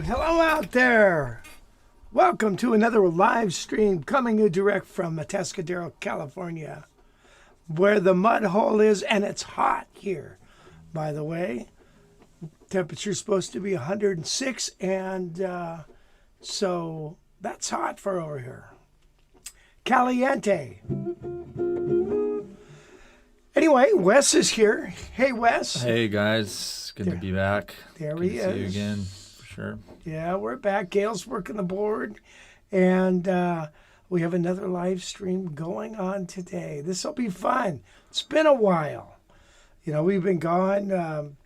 Hello out there. Welcome to another live stream coming you direct from Atascadero, California, where the mud hole is, and it's hot here, by the way. Temperature's supposed to be 106, and so that's hot for over here. Caliente. Anyway, Wes is here. Hey, Wes. Hey, guys. Good to be back. There Good he to is. see you again, for sure. Yeah, we're back. Gail's working the board, and we have another live stream going on today. This will be fun. It's been a while. You know, we've been gone.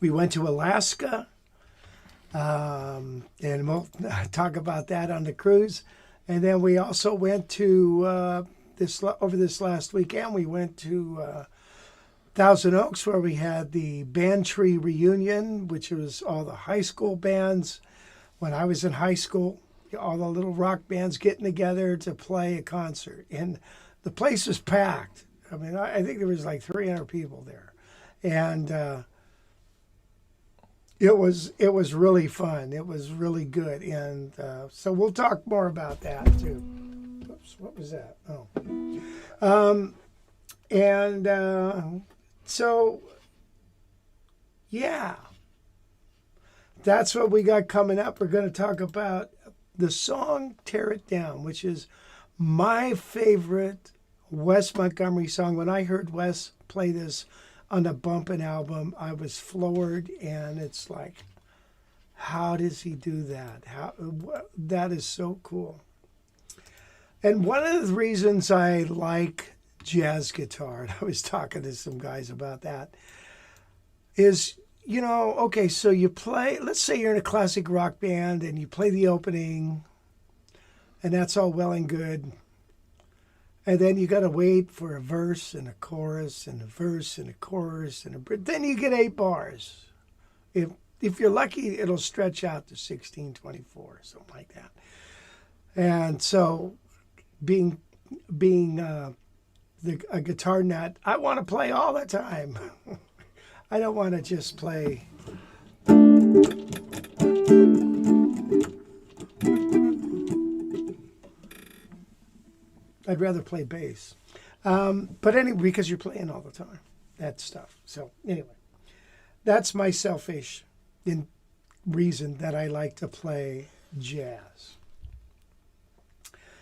We went to Alaska, and we'll talk about that on the cruise. And then we also went to over this last weekend. We went to Thousand Oaks, where we had the band tree reunion, which was all the high school bands. When I was in high school, all the little rock bands getting together to play a concert, and the place was packed. I mean, I think there was like 300 people there, and it was really fun. It was really good, and so we'll talk more about that too. Oops, what was that? Oh, so Yeah. That's what we got coming up. We're going to talk about the song Tear It Down, which is my favorite Wes Montgomery song. When I heard Wes play this on the Bumpin' album, I was floored, and it's like, how does he do that? That is so cool. And one of the reasons I like jazz guitar, and I was talking to some guys about that, is, you know, okay, so you play, let's say you're in a classic rock band and you play the opening, and that's all well and good. And then you got to wait for a verse and a chorus and a verse and a chorus and a bridge. Then you get 8 bars. If you're lucky, it'll stretch out to 16, 24, something like that. And so being a guitar nut, I want to play all the time. I don't want to just play. I'd rather play bass. But anyway, because you're playing all the time, that stuff. So anyway, that's my selfish reason that I like to play jazz.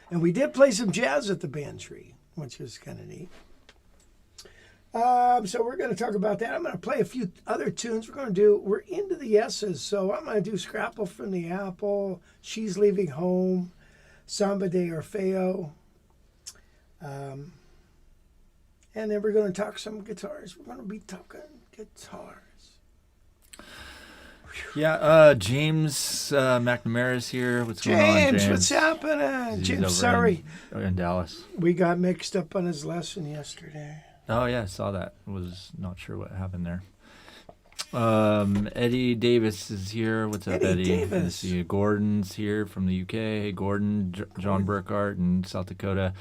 And we did play some jazz at the band tree, which was kind of neat. So we're going to talk about that. I'm going to play a few other tunes. We're into the S's, so I'm going to do Scrapple from the Apple, She's Leaving Home, Samba de Orfeo. And then we're going to talk some guitars. We're going to be talking guitars. Yeah, James McNamara's here. What's going on, James? What's happening? He's James, over sorry. in Dallas. We got mixed up on his lesson yesterday. Oh, yeah, I saw that. Was not sure what happened there. Eddie Davis is here. What's up, Eddie? Davis. Good to see you. Gordon's here from the UK. Hey, Gordon. John Burkhart in South Dakota.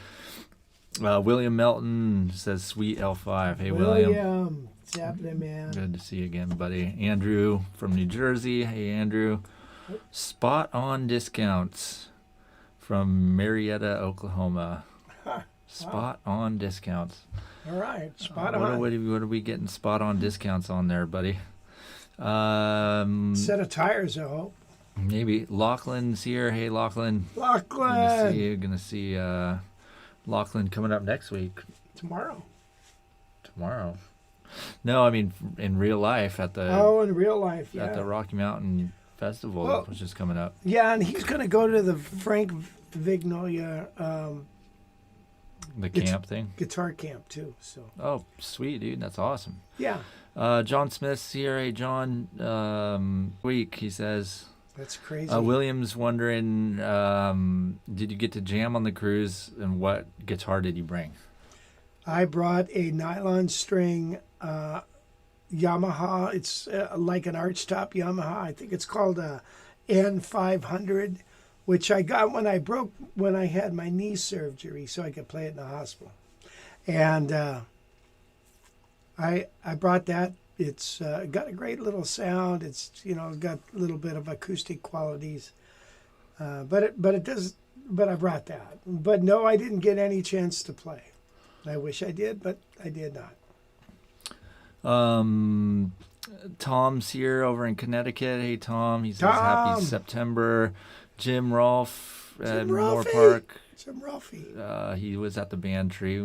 William Melton says Sweet L5. Hey, William. What's happening, man? Good to see you again, buddy. Andrew from New Jersey. Hey, Andrew. Spot on discounts from Marietta, Oklahoma. Spot on discounts. All right, spot on. What are we getting spot on discounts on there, buddy? Set of tires, I hope. Maybe. Lachlan's here. Hey, Lachlan. Lachlan. Good to see you. Gonna see Lachlan coming up next week. Tomorrow. No, I mean in real life at the. Oh, in real life, yeah. At the Rocky Mountain Festival, which is coming up. Yeah, and he's going to go to the Frank Vignolia the camp thing? Guitar camp, too. So. Oh, sweet, dude. That's awesome. Yeah. John Smith's here. Hey, John. Week, he says. That's crazy. William's wondering, did you get to jam on the cruise, and what guitar did you bring? I brought a nylon string Yamaha. It's like an archtop Yamaha. I think it's called a N500, which I got when I had my knee surgery, so I could play it in the hospital. And I brought that. It's got a great little sound. It's got a little bit of acoustic qualities, but it does. But I brought that. But no, I didn't get any chance to play. I wish I did, but I did not. Tom's here over in Connecticut. Hey, Tom. He says happy September. Jim Rolfe at Moore Park. Jim Rolfe. He was at the band tree.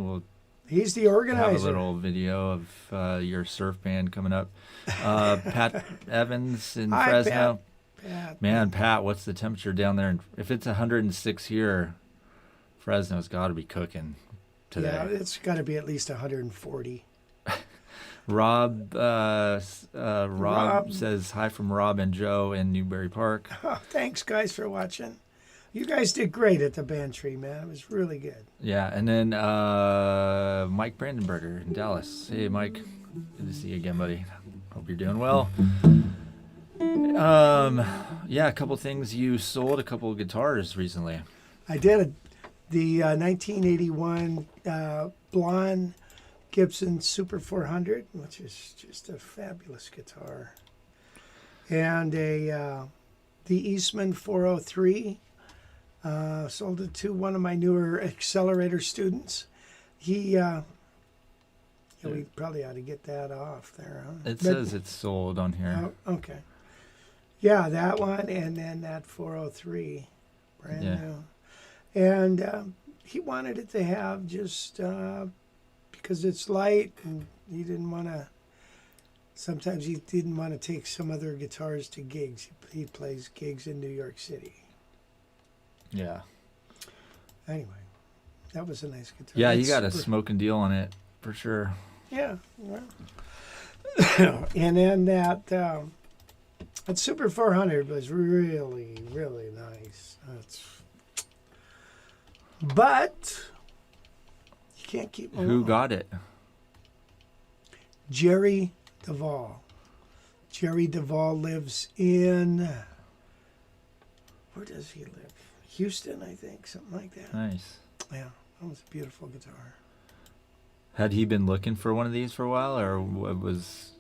He's the organizer. Have a little video of your surf band coming up. Pat Evans in Fresno. Pat. Man, Pat, what's the temperature down there? If it's 106 here, Fresno's got to be cooking today. Yeah, it's got to be at least 140. Rob says hi from Rob and Joe in Newbury Park. Oh, thanks, guys, for watching. You guys did great at the band tree, man. It was really good. Yeah, and then Mike Brandenberger in Dallas. Hey, Mike. Good to see you again, buddy. Hope you're doing well. Yeah, a couple things. You sold a couple of guitars recently. I did. The 1981 blonde Gibson Super 400, which is just a fabulous guitar. And the Eastman 403. Sold it to one of my newer Accelerator students. He Yeah, we probably ought to get that off there. Huh? It says it's sold on here. Oh, okay. Yeah, that one, and then that 403, brand new. And he wanted it to have just because it's light, and he didn't want to. Sometimes he didn't want to take some other guitars to gigs. He plays gigs in New York City. Yeah. Anyway, that was a nice guitar. Yeah, It's you got a super- smoking deal on it for sure. Yeah. And then that Super 400 was really, really nice. But you can't keep them Who all. got it? Jerry Duvall. Jerry Duvall lives in, where does he live? Houston, I think, something like that. Nice. Yeah, that was a beautiful guitar. Had he been looking for one of these for a while, or what was?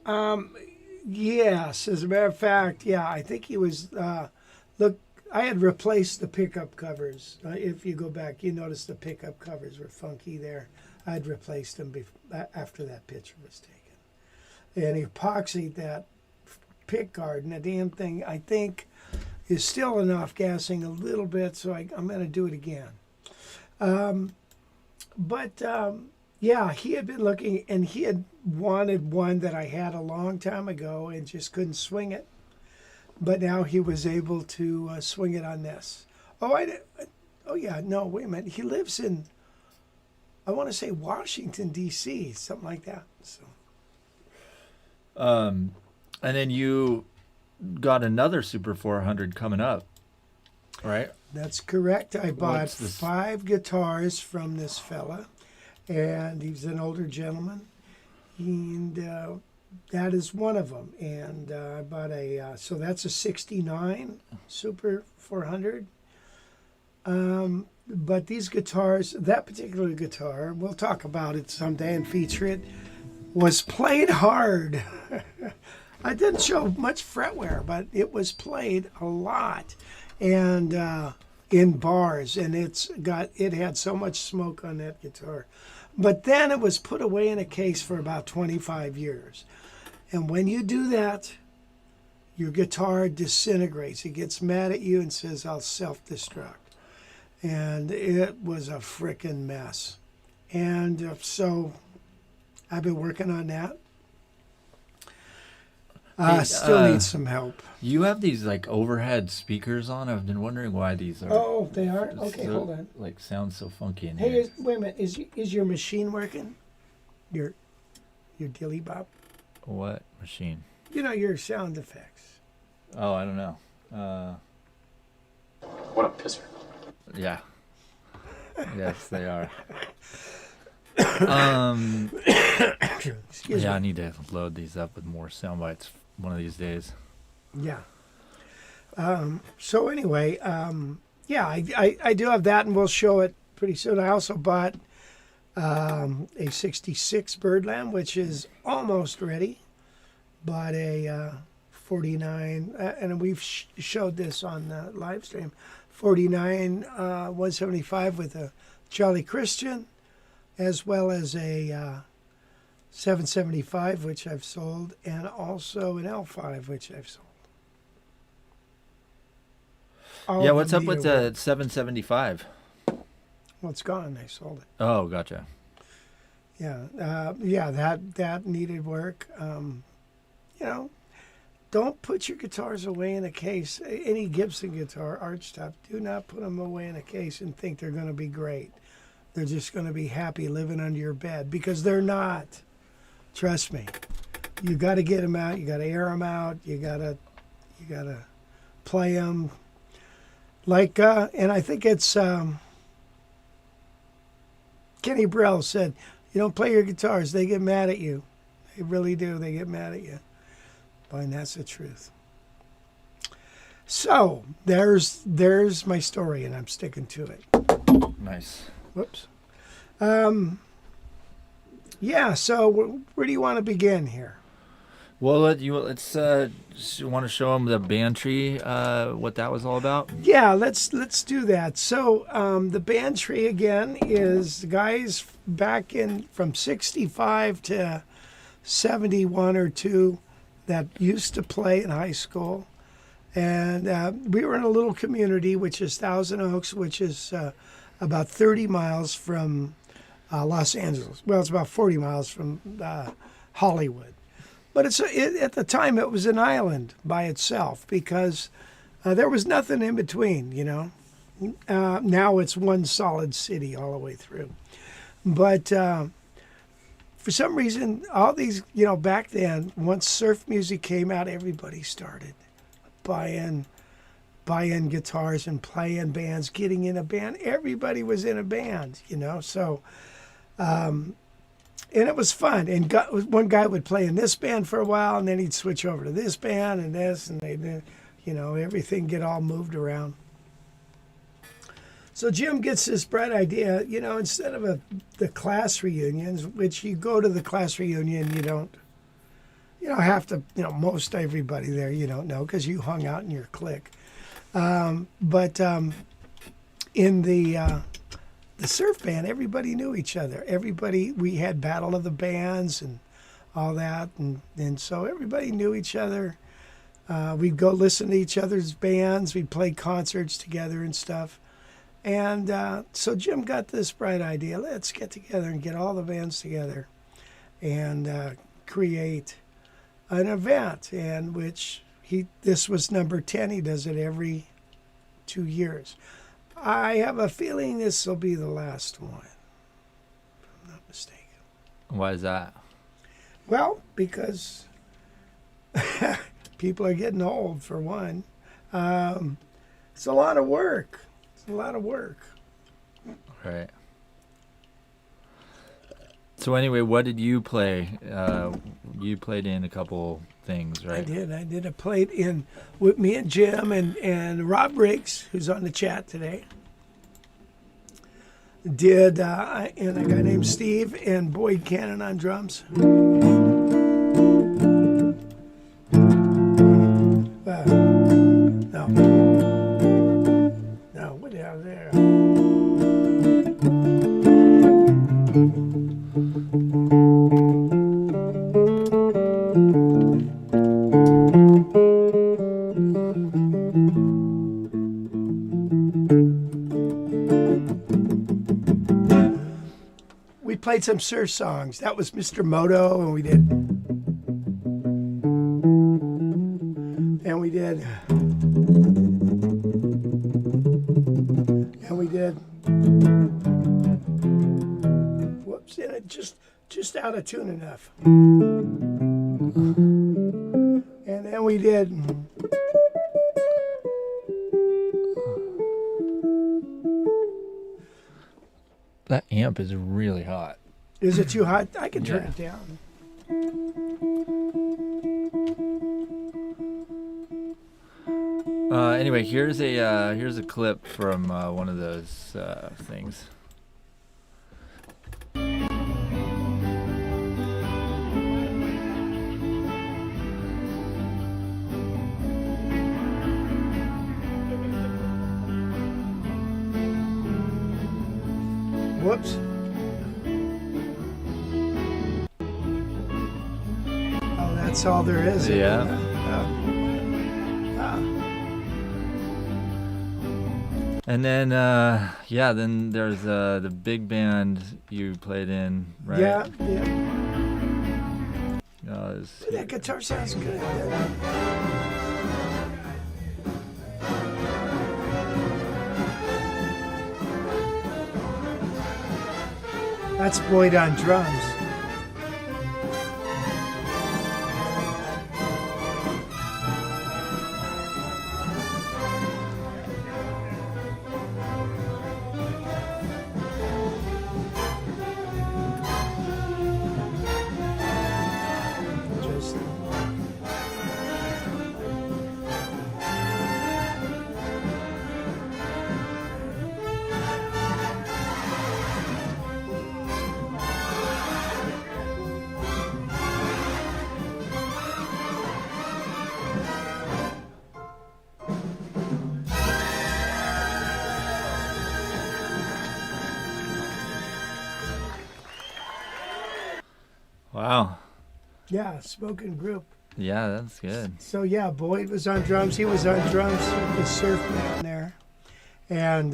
Yes, as a matter of fact, yeah, I think he was. Look, I had replaced the pickup covers. If you go back, you notice the pickup covers were funky there. I'd replaced them after that picture was taken. And he epoxied that pick guard, and the damn thing, I think, is still enough gassing a little bit, so I'm going to do it again. Yeah, he had been looking, and he had wanted one that I had a long time ago and just couldn't swing it. But now he was able to swing it on this. Oh, yeah, no, wait a minute. He lives in, I want to say Washington, D.C., something like that. So. And then you got another Super 400 coming up, right? That's correct. I bought What's this? 5 guitars from this fella, and he's an older gentleman, and that is one of them. And I bought so that's a 69 Super 400. But these guitars, that particular guitar, we'll talk about it someday and feature it, was played hard. I didn't show much fretwear, but it was played a lot, and in bars, and it had so much smoke on that guitar. But then it was put away in a case for about 25 years. And when you do that, your guitar disintegrates. It gets mad at you and says, I'll self-destruct. And it was a frickin' mess. And so I've been working on that. Still need some help. You have these like overhead speakers on. I've been wondering why these are. Oh, they are? Okay, so, hold on. Like sound so funky in Hey, here. wait a minute. Is your machine working? Your dilly bop? What machine? You know, your sound effects. Oh, I don't know. What a pisser. Yeah. Yes, they are. Excuse Yeah, I me. need to load these up with more sound bites one of these days. Yeah. So anyway, yeah, I do have that, and we'll show it pretty soon. I also bought a 66 Birdland, which is almost ready. Bought a 49, and we've showed this on the live stream, 49 175 with a Charlie Christian, as well as a 775, which I've sold, and also an L5, which I've sold. All Yeah, of what's them up with need a- the 775? Well, it's gone. I sold it. Oh, gotcha. Yeah, yeah, that needed work. You know, don't put your guitars away in a case. Any Gibson guitar, archtop, do not put them away in a case and think they're going to be great. They're just going to be happy living under your bed, because they're not. Trust me. You got to get them out. You got to air them out. You got to play them. Like, and I think it's Kenny Burrell said, you don't play your guitars, they get mad at you. They really do. They get mad at you. Boy, and that's the truth. So there's my story, and I'm sticking to it. Nice. Whoops. Yeah. So where do you want to begin here? Well, let's want to show them the band tree, what that was all about. Yeah, let's do that. So the band tree again is the guys back in from 65 to 71 or 2 that used to play in high school. And we were in a little community, which is Thousand Oaks, which is about 30 miles from Los Angeles. Well, it's about 40 miles from Hollywood. But at the time, it was an island by itself because there was nothing in between, you know. Now it's one solid city all the way through. But for some reason, all these, you know, back then, once surf music came out, everybody started buying guitars and playing bands, getting in a band. Everybody was in a band, you know. So, and it was fun. And one guy would play in this band for a while, and then he'd switch over to this band and this, and they'd, you know, everything get all moved around. So Jim gets this bright idea, you know, instead of the class reunions, which you go to the class reunion, you don't have to, you know, most everybody there you don't know because you hung out in your clique. But in the surf band, everybody knew each other. We had Battle of the Bands and all that, and so everybody knew each other. We'd go listen to each other's bands. We'd play concerts together and stuff. And so Jim got this bright idea. Let's get together and get all the bands together and create an event, and this was number 10. He does it every 2 years. I have a feeling this will be the last one, if I'm not mistaken. Why is that? Well, because people are getting old, for one. It's a lot of work. Right. So anyway, what did you play? You played in a couple things, right? I did. I played in with me and Jim and Rob Riggs, who's on the chat today. Did and a guy named Steve and Boyd Cannon on drums. No, what down there? We played some surf songs. That was Mr. Moto, and we did. Whoops, and it just out of tune enough. And then we did. That amp is really hot. Is it too hot? I can turn it down. Anyway, here's a clip from one of those things. Whoops. Oh, that's all there is. Yeah. And then, then there's the big band you played in, right? Yeah. That guitar sounds good. That's Boyd on drums. Yeah, smoking group. Yeah, that's good. So yeah, Boyd was on drums. He was on drums with the surf man there, and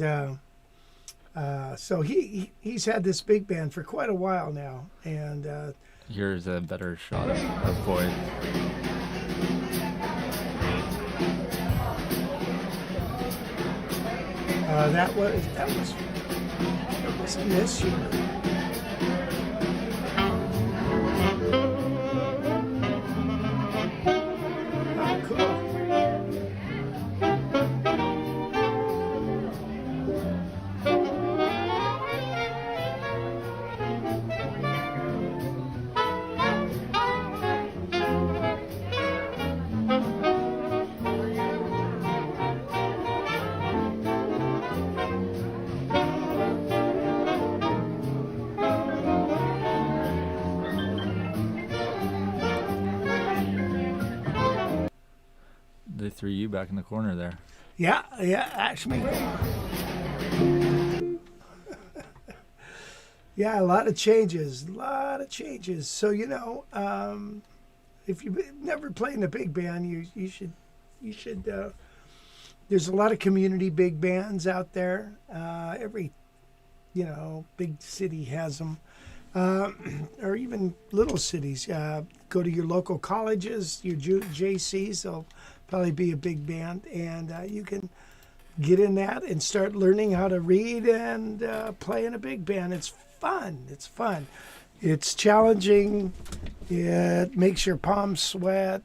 so he's had this big band for quite a while now. And Here's a better shot of Boyd. that wasn't this year. Oh, cool. They threw you back in the corner there. Yeah, actually. Yeah, a lot of changes. So, if you've never played in a big band, you should. There's a lot of community big bands out there. Every, big city has them, or even little cities. Go to your local colleges, your JCs. They'll probably be a big band, and you can get in that and start learning how to read and play in a big band. It's fun. It's challenging. It makes your palms sweat.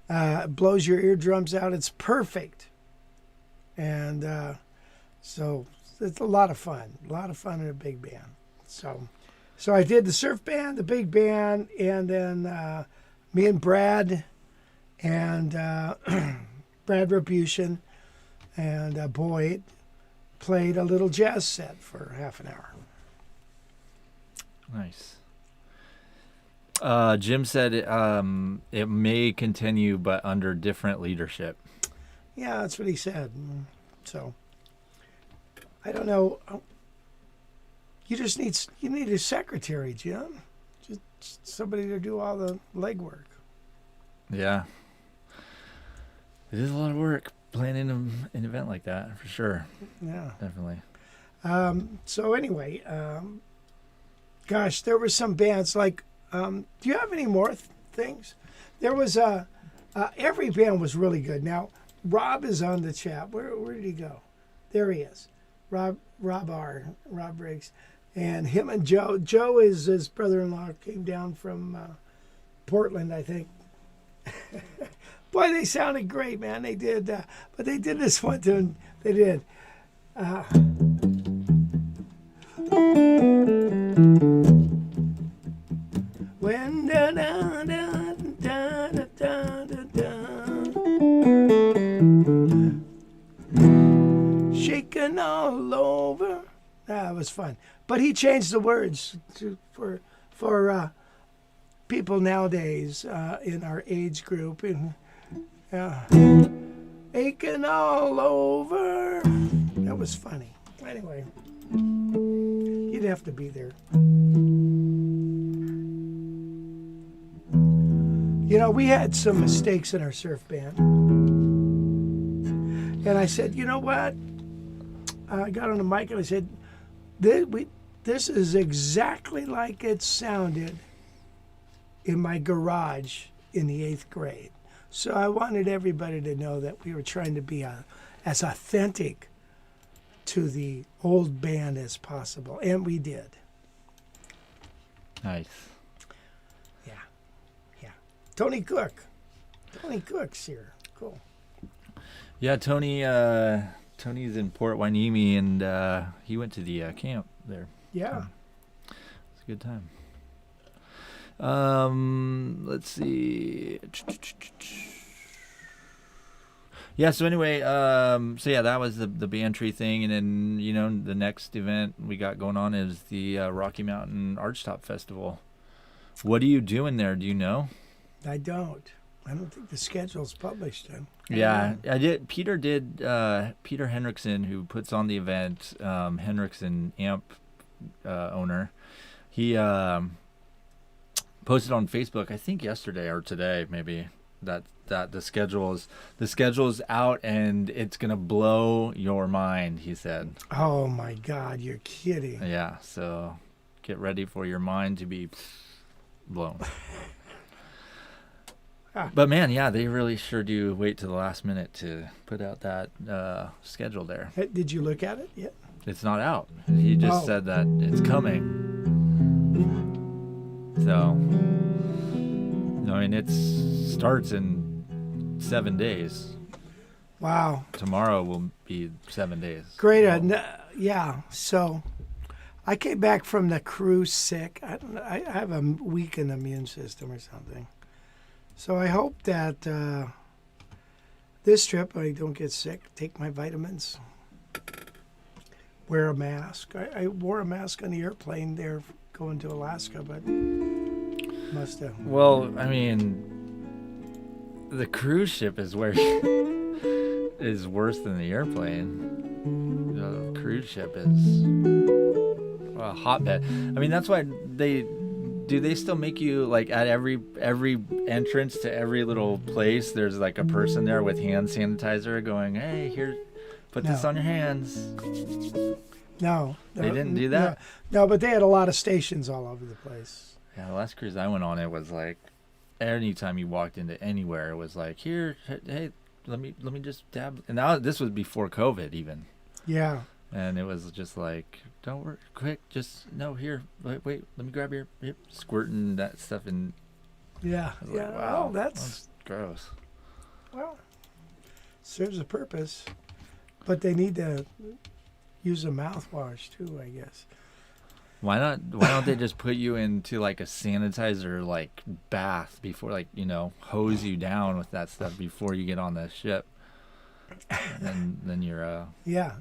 Blows your eardrums out. It's perfect. And so it's a lot of fun. In a big band. So I did the surf band, the big band, and then me and Brad and Brad Rebution and Boyd played a little jazz set for half an hour. Nice. Jim said it may continue, but under different leadership. Yeah, that's what he said. So I don't know. You need a secretary, Jim. Just somebody to do all the legwork. Yeah. It is a lot of work planning an event like that, for sure. Yeah. Definitely. So anyway, gosh, there were some bands like, do you have any more things? There was every band was really good. Now, Rob is on the chat. Where did he go? There he is. Rob Briggs. And him and Joe. Joe is his brother-in-law, came down from Portland, I think. Boy, they sounded great, man. They did, but they did this one tune. They did. When da da da da da da da, shaking all over. That was fun. But he changed the words for people nowadays in our age group, and aching all over. That was funny. Anyway, you'd have to be there. We had some mistakes in our surf band. And I said, you know what? I got on the mic and I said, this is exactly like it sounded in my garage in the 8th grade. So I wanted everybody to know that we were trying to be as authentic to the old band as possible. And we did. Nice. Yeah. Tony Cook's here. Cool. Yeah, Tony's in Port Hueneme, and he went to the camp there. Yeah. It's a good time. Let's see. Yeah, so anyway, that was the band tree thing, and then, the next event we got going on is the Rocky Mountain Archtop Festival. What are you doing there? Do you know? I don't think the schedule's published then. Yeah, I did. Peter Henriksen, who puts on the event, Henriksen amp owner. He posted on Facebook, I think yesterday or today, maybe, that the schedule's out and it's gonna blow your mind. He said. Oh my God, you're kidding. Yeah, so get ready for your mind to be blown. But man, yeah, they really sure do wait to the last minute to put out that schedule there. Hey, did you look at it yet? It's not out. He just said that it's coming. So, I mean, it starts in 7 days. Wow. Tomorrow will be 7 days. Great. Yeah. So I came back from the cruise sick. I have a weakened immune system or something. So I hope that this trip I don't get sick, take my vitamins, wear a mask. I wore a mask on the airplane there going to Alaska, but must have. Well, I mean, the cruise ship is where is worse than the airplane. The cruise ship is a hotbed. I mean, that's why they still make you, like, at every entrance to every little place, there's like a person there with hand sanitizer going, hey, here, put this on your hands. No. They didn't do that? No, but they had a lot of stations all over the place. Yeah, the last cruise I went on, it was like, anytime you walked into anywhere, it was like, here, hey, let me just dab. And now this was before COVID even. Yeah. And it was just like, don't worry, quick, just, no, here, wait, let me grab your squirting that stuff in. Yeah. I was Yeah. like, wow, Oh, that's gross. Well, serves a purpose. But they need to use a mouthwash too, I guess. Why don't they just put you into like a sanitizer like bath before, like, hose you down with that stuff before you get on the ship? And then you're Yeah,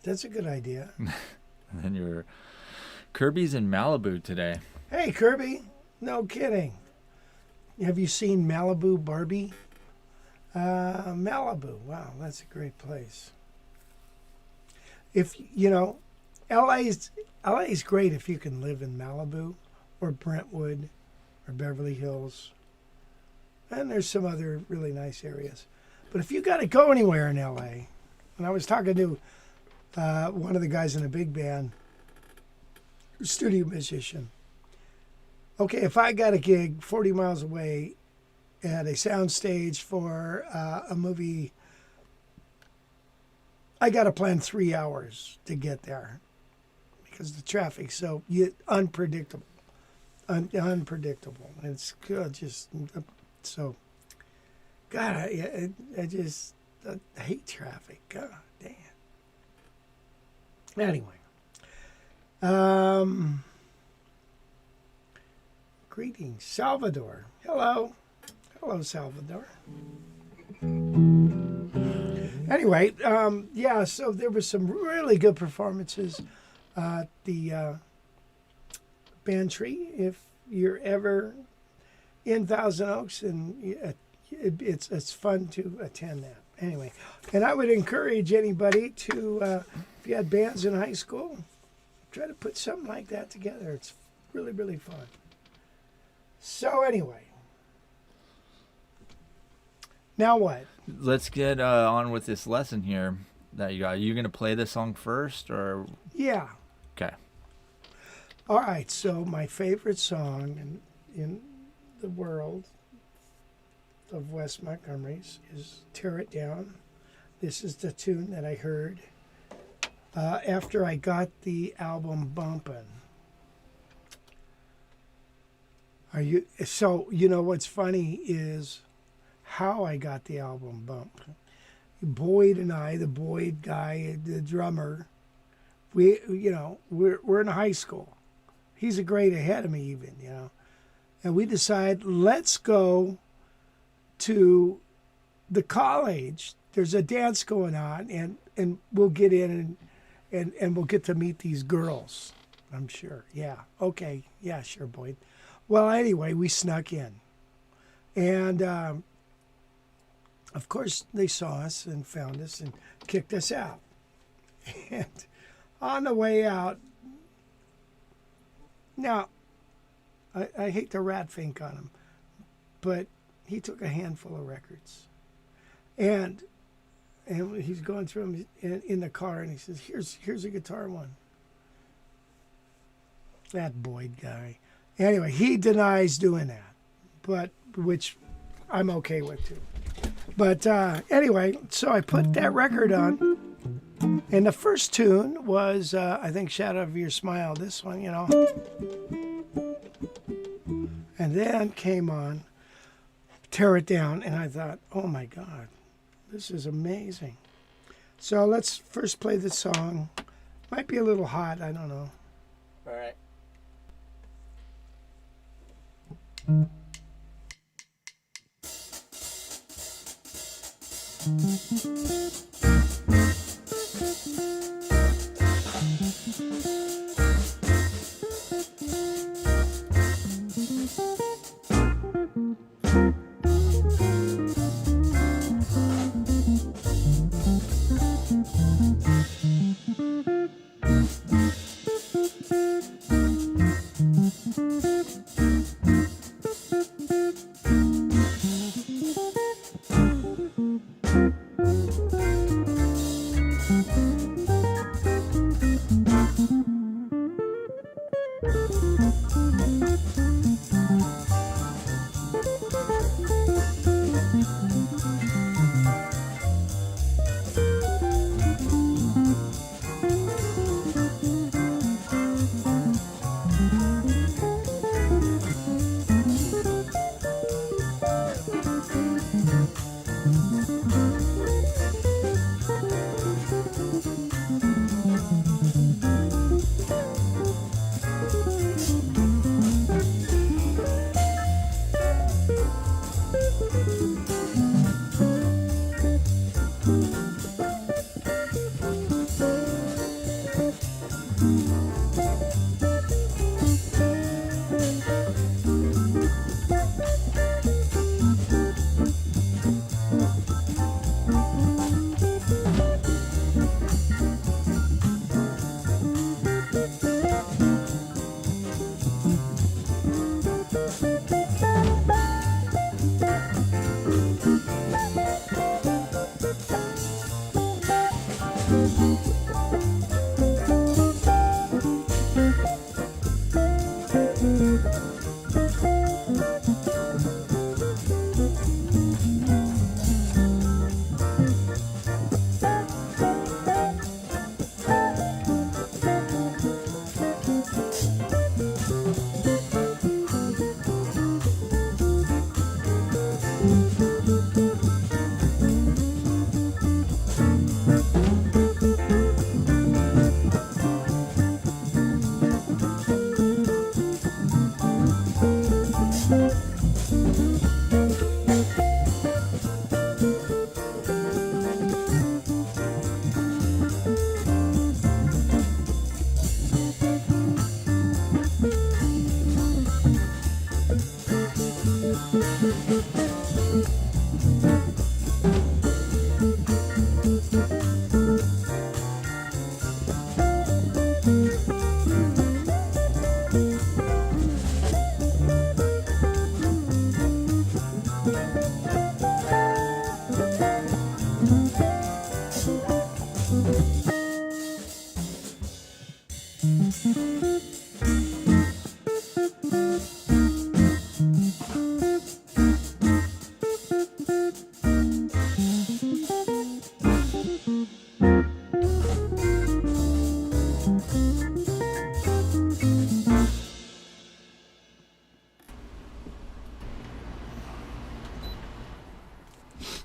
that's a good idea. then you're Kirby's in Malibu today. Hey, Kirby, no kidding. Have you seen Malibu Barbie? Malibu, wow, that's a great place. If LA's great if you can live in Malibu or Brentwood or Beverly Hills. And there's some other really nice areas. But if you got to go anywhere in LA, and I was talking to one of the guys in a big band, studio musician. Okay, if I got a gig 40 miles away at a sound stage for a movie, I got to plan 3 hours to get there because the traffic's so unpredictable. Unpredictable. It's good, just so. God, I hate traffic. God damn. Anyway. Greetings, Salvador. Hello, Salvador. Anyway, so there were some really good performances at the Bantry. If you're ever in Thousand Oaks, and it's fun to attend that. Anyway, and I would encourage anybody to, if you had bands in high school, try to put something like that together. It's really, really fun. So anyway, now what? Let's get on with this lesson here that you got. Are you going to play the song first, or? Yeah. Okay. All right, so my favorite song in the world of Wes Montgomery's is Tear It Down. This is the tune that I heard after I got the album bumping. What's funny is how I got the album bumped. Boyd and I, the Boyd guy, the drummer, we're in high school. He's a grade ahead of me even, and we decide, let's go to the college. There's a dance going on, and we'll get in and we'll get to meet these girls, I'm sure. Yeah, okay, yeah, sure, Boyd. Well, anyway, we snuck in, and of course they saw us and found us and kicked us out. And on the way out, now I hate to rat fink on him, but he took a handful of records, and he's going through them in the car, and he says, "Here's a guitar one." That Boyd guy. Anyway, he denies doing that, but which I'm okay with too. But anyway, so I put that record on, and the first tune was I think "Shadow of Your Smile." This one, you know, and then came on "Tear It Down," and I thought, "Oh my God, this is amazing." So let's first play the song. Might be a little hot, I don't know. All right.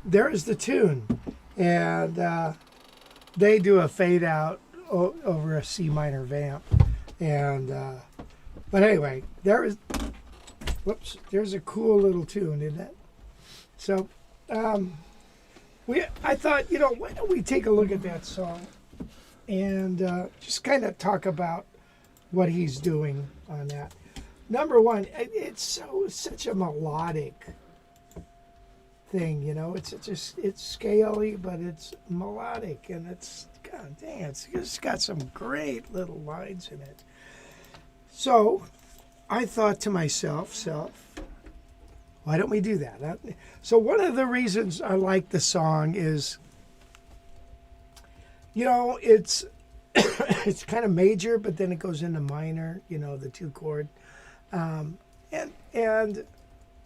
There's the tune, and they do a fade out over a C minor vamp, and but anyway, there's a cool little tune, isn't it? So I thought, why don't we take a look at that song and just kind of talk about what he's doing on that. Number one, it's such a melodic thing, it's scaly, but it's melodic, and it's, god dang, it's got some great little lines in it. So I thought to myself, why don't we do that? So one of the reasons I like the song is, it's it's kind of major, but then it goes into minor, the 2 chord. And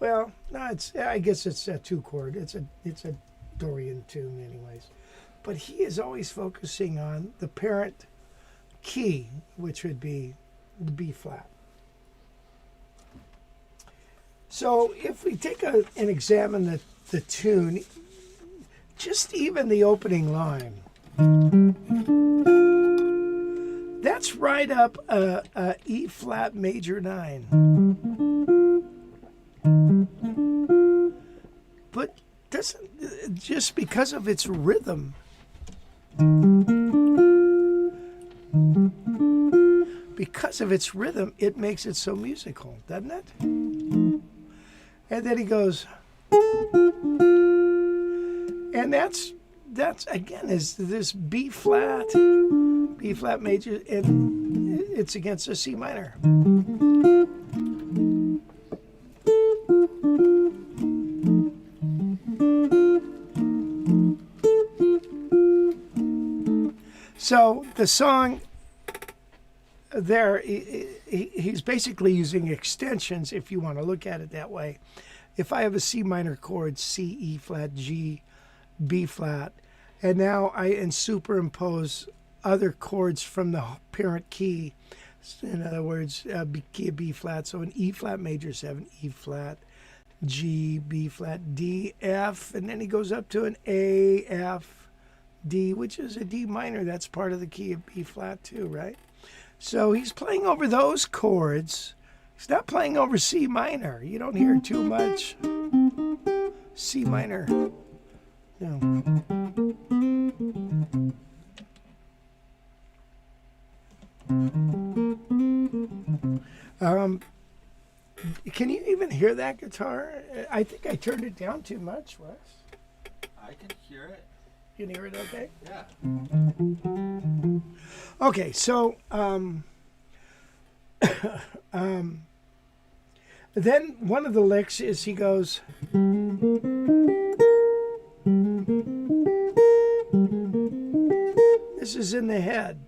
well, no, I guess it's a 2 chord. It's a Dorian tune anyways. But he is always focusing on the parent key, which would be the B flat. So if we take and examine the tune, just even the opening line, that's right up a E flat major 9. But doesn't, just because of its rhythm, it makes it so musical, doesn't it? And then he goes, and that's again is this B flat major, and it's against a C minor. So the song there, he's basically using extensions, if you want to look at it that way. If I have a C minor chord, C, E flat, G, B flat, and now I superimpose other chords from the parent key, in other words, key of B flat, so an E flat major 7, E flat, G, B flat, D, F, and then he goes up to an A, F, D, which is a D minor. That's part of the key of B flat too, right? So he's playing over those chords. He's not playing over C minor. You don't hear too much C minor. No. Can you even hear that guitar? I think I turned it down too much, Wes. I can hear it. You can hear it okay? Yeah. Okay, so then one of the licks is he goes, this is in the head,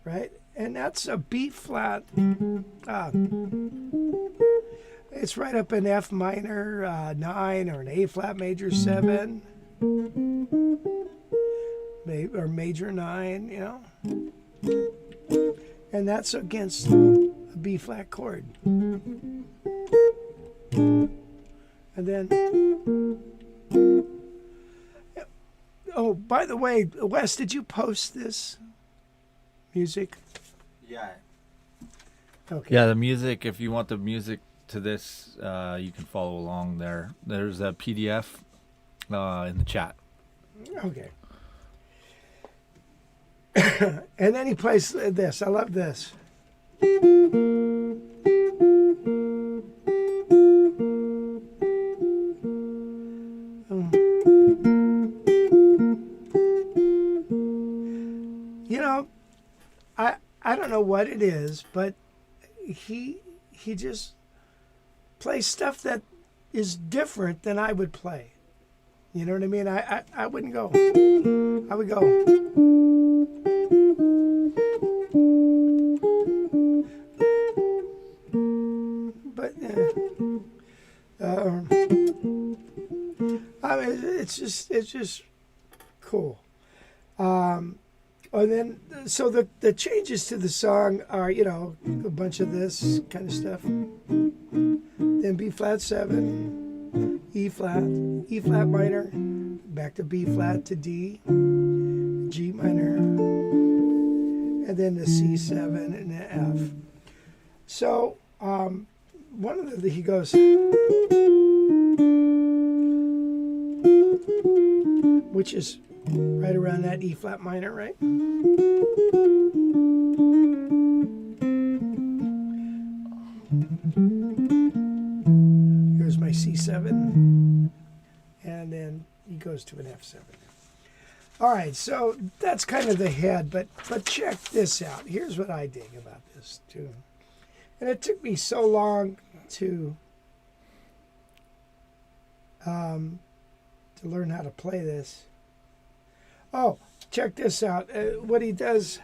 right? And that's a B flat. It's right up an F minor 9 or an A flat major 7. Or major 9, and that's against a B flat chord. And then, oh, by the way, Wes, did you post this music? Yeah. Okay. Yeah, the music, if you want the music to this, you can follow along there. There's a PDF in the chat. Okay. And then he plays this. I love this. I don't know what it is, but he just plays stuff that is different than I would play. You know what I mean? I wouldn't go. I would go. But I mean, it's just cool. And then, so the changes to the song are, a bunch of this kind of stuff. Then B flat 7, E flat minor, back to B flat to D, G minor, and then the C7 and the F. So one of he goes, which is right around that E flat minor, right? Here's my C7, and then he goes to an F7. All right, so that's kind of the head, but check this out. Here's what I dig about this tune. And it took me so long to learn how to play this. Oh, check this out. What he does.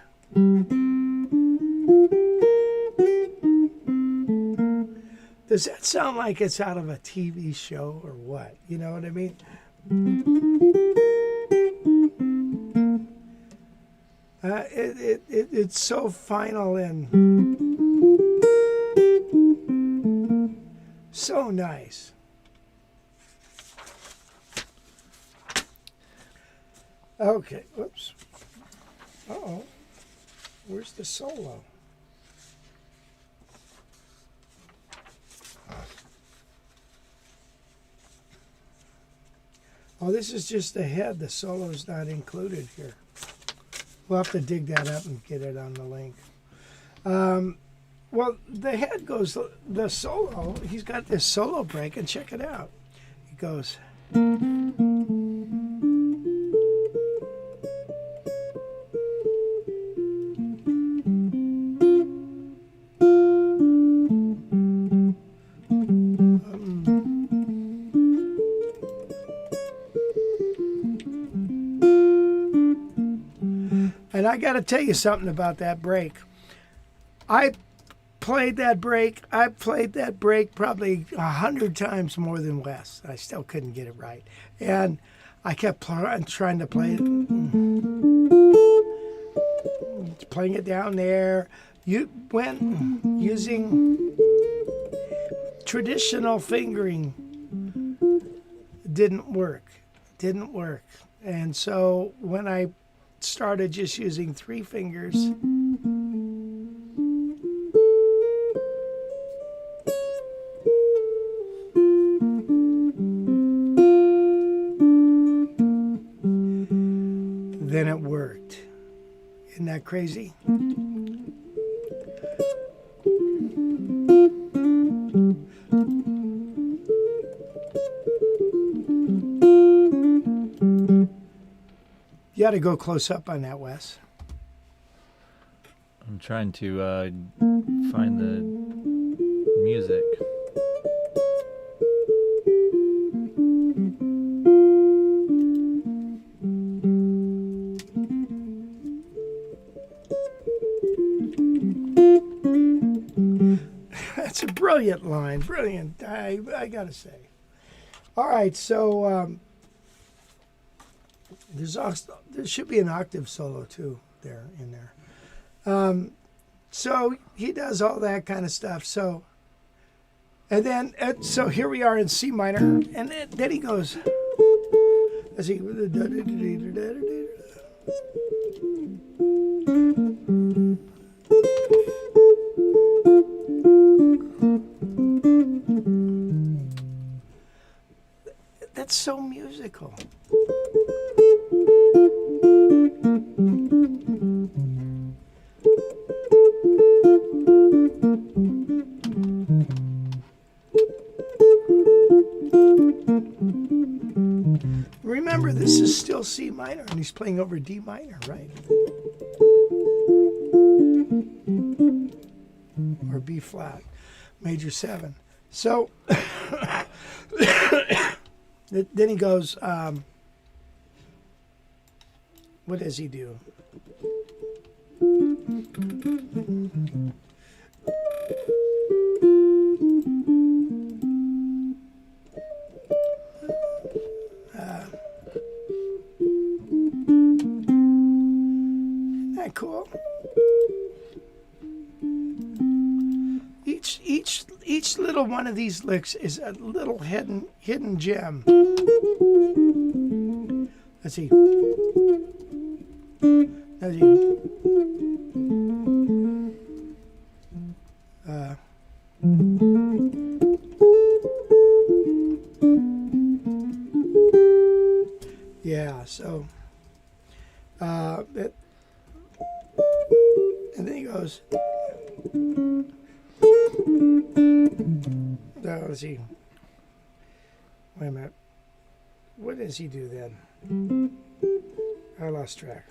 Does that sound like it's out of a TV show or what? You know what I mean? It's so final and so nice. Okay, whoops. Uh-oh. Where's the solo? Oh, this is just the head. The solo's not included here. We'll have to dig that up and get it on the link. Well, the head goes, the solo, he's got this solo break, and check it out. It goes. And I got to tell you something about that break. I played that break probably 100 times more than Wes. I still couldn't get it right. And I kept trying to play it. Playing it down there. You went using traditional fingering. Didn't work. And so when I started just using 3 fingers, then it worked. Isn't that crazy? You got to go close up on that, Wes. I'm trying to find the music. That's a brilliant line. Brilliant. I got to say. All right, so there should be an octave solo too in there. So he does all that kind of stuff. So, and then so here we are in C minor, and then he goes. Let's see. That's so musical. Remember, this is still C minor, and he's playing over D minor, right? Or B flat, major 7. So then he goes, what does he do? Isn't that cool? Each little one of these licks is a little hidden gem. Let's see. Let's see. Yeah, so and then he goes. Let's see. Wait a minute. What does he do then? I lost track.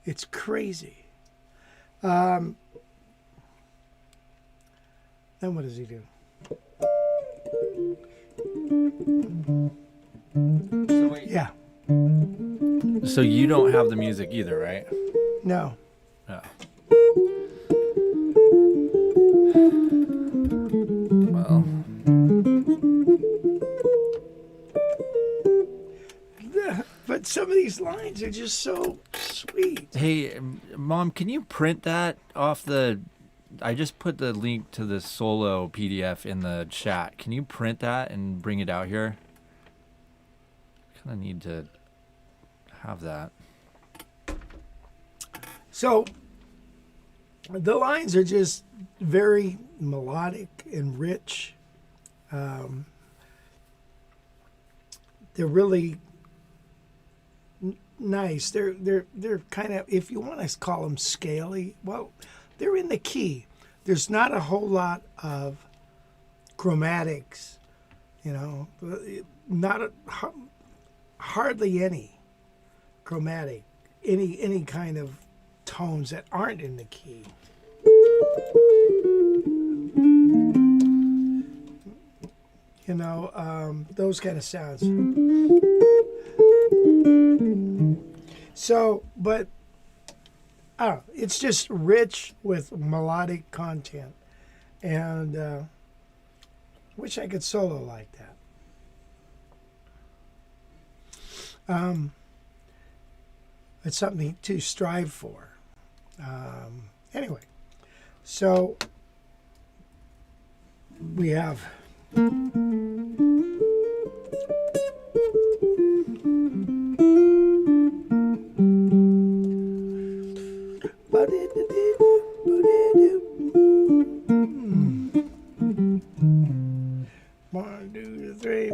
It's crazy. Then what does he do? So wait. Yeah. So you don't have the music either, right? No. No. Well, But some of these lines are just so sweet. hey, Mom, can you print that off the... I just put the link to the solo PDF in the chat. Can you print that and bring it out here? Kind of need to have that. So the lines are just very melodic and rich. They're really nice. They're kind of, if you want to call them scaly, well, they're in the key. There's not a whole lot of chromatics, hardly any chromatic, any kind of tones that aren't in the key. Those kind of sounds. So, but it's just rich with melodic content, and wish I could solo like that. It's something to strive for. Anyway, so we have one, two, three.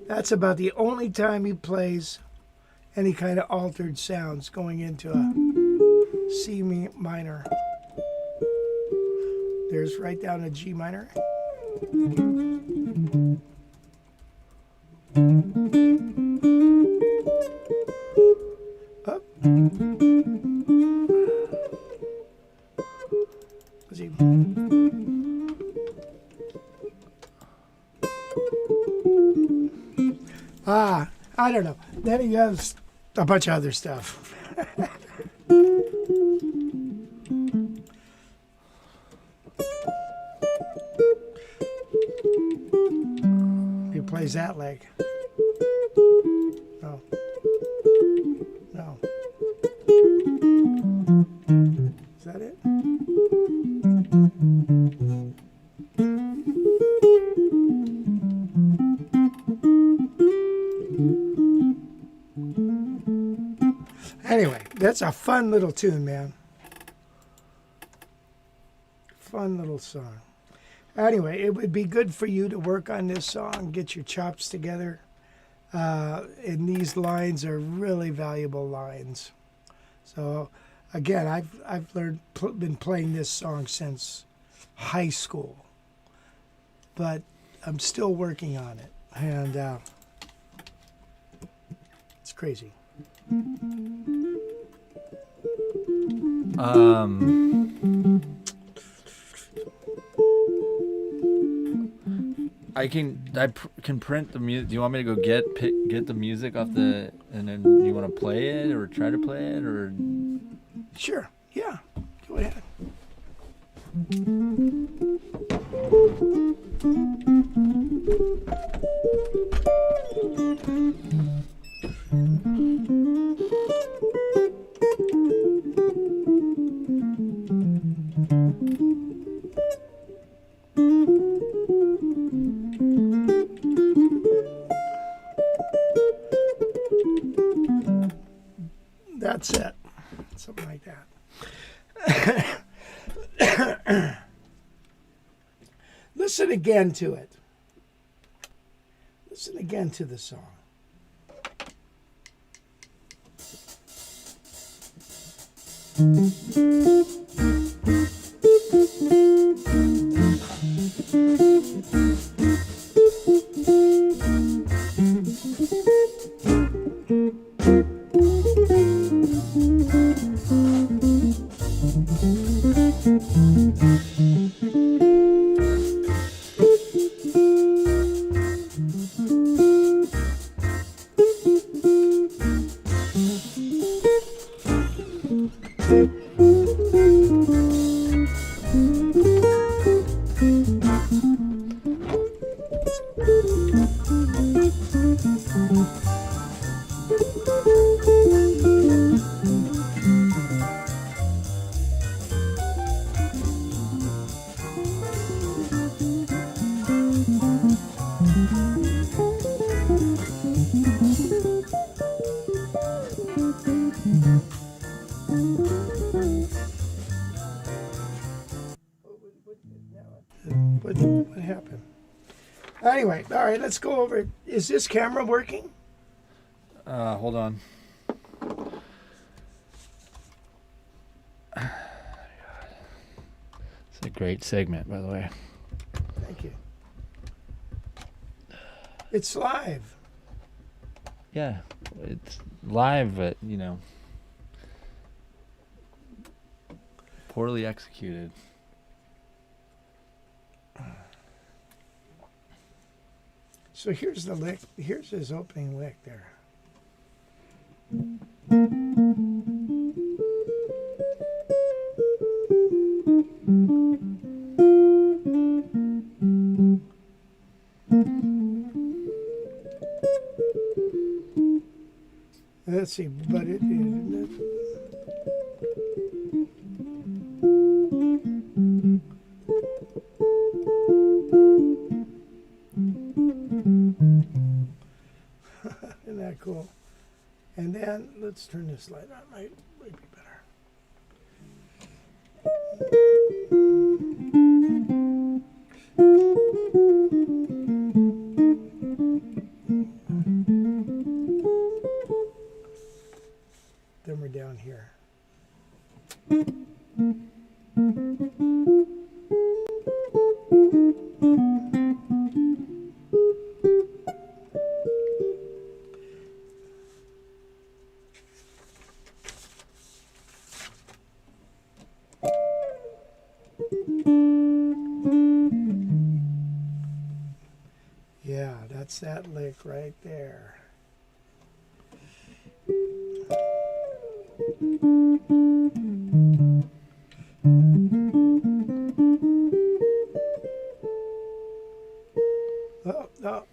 That's about the only time he plays any kind of altered sounds going into a C minor. There's right down to G minor. Up. I don't know. Then he has a bunch of other stuff. He plays that leg. No. No. Is that it? Anyway, that's a fun little tune, man. Fun little song. Anyway, it would be good for you to work on this song, get your chops together. And these lines are really valuable lines. So, again, I've been playing this song since high school, but I'm still working on it, and it's crazy. I can print the music. Do you want me to go get the music off the, and then you want to play it or try to play it, or? Sure. Yeah. Go ahead. That's it. Something like that. Listen again to it. Listen again to the song. What happened? Anyway, all right, let's go over. Is this camera working? Hold on. It's a great segment, by the way. Thank you. It's live. Yeah, it's live, but, you know, poorly executed. So here's the lick. Here's his opening lick there. Let's see, but it. Isn't that cool? And then let's turn this light on. Might be better. Then we're down here. Yeah, that's that lick right there.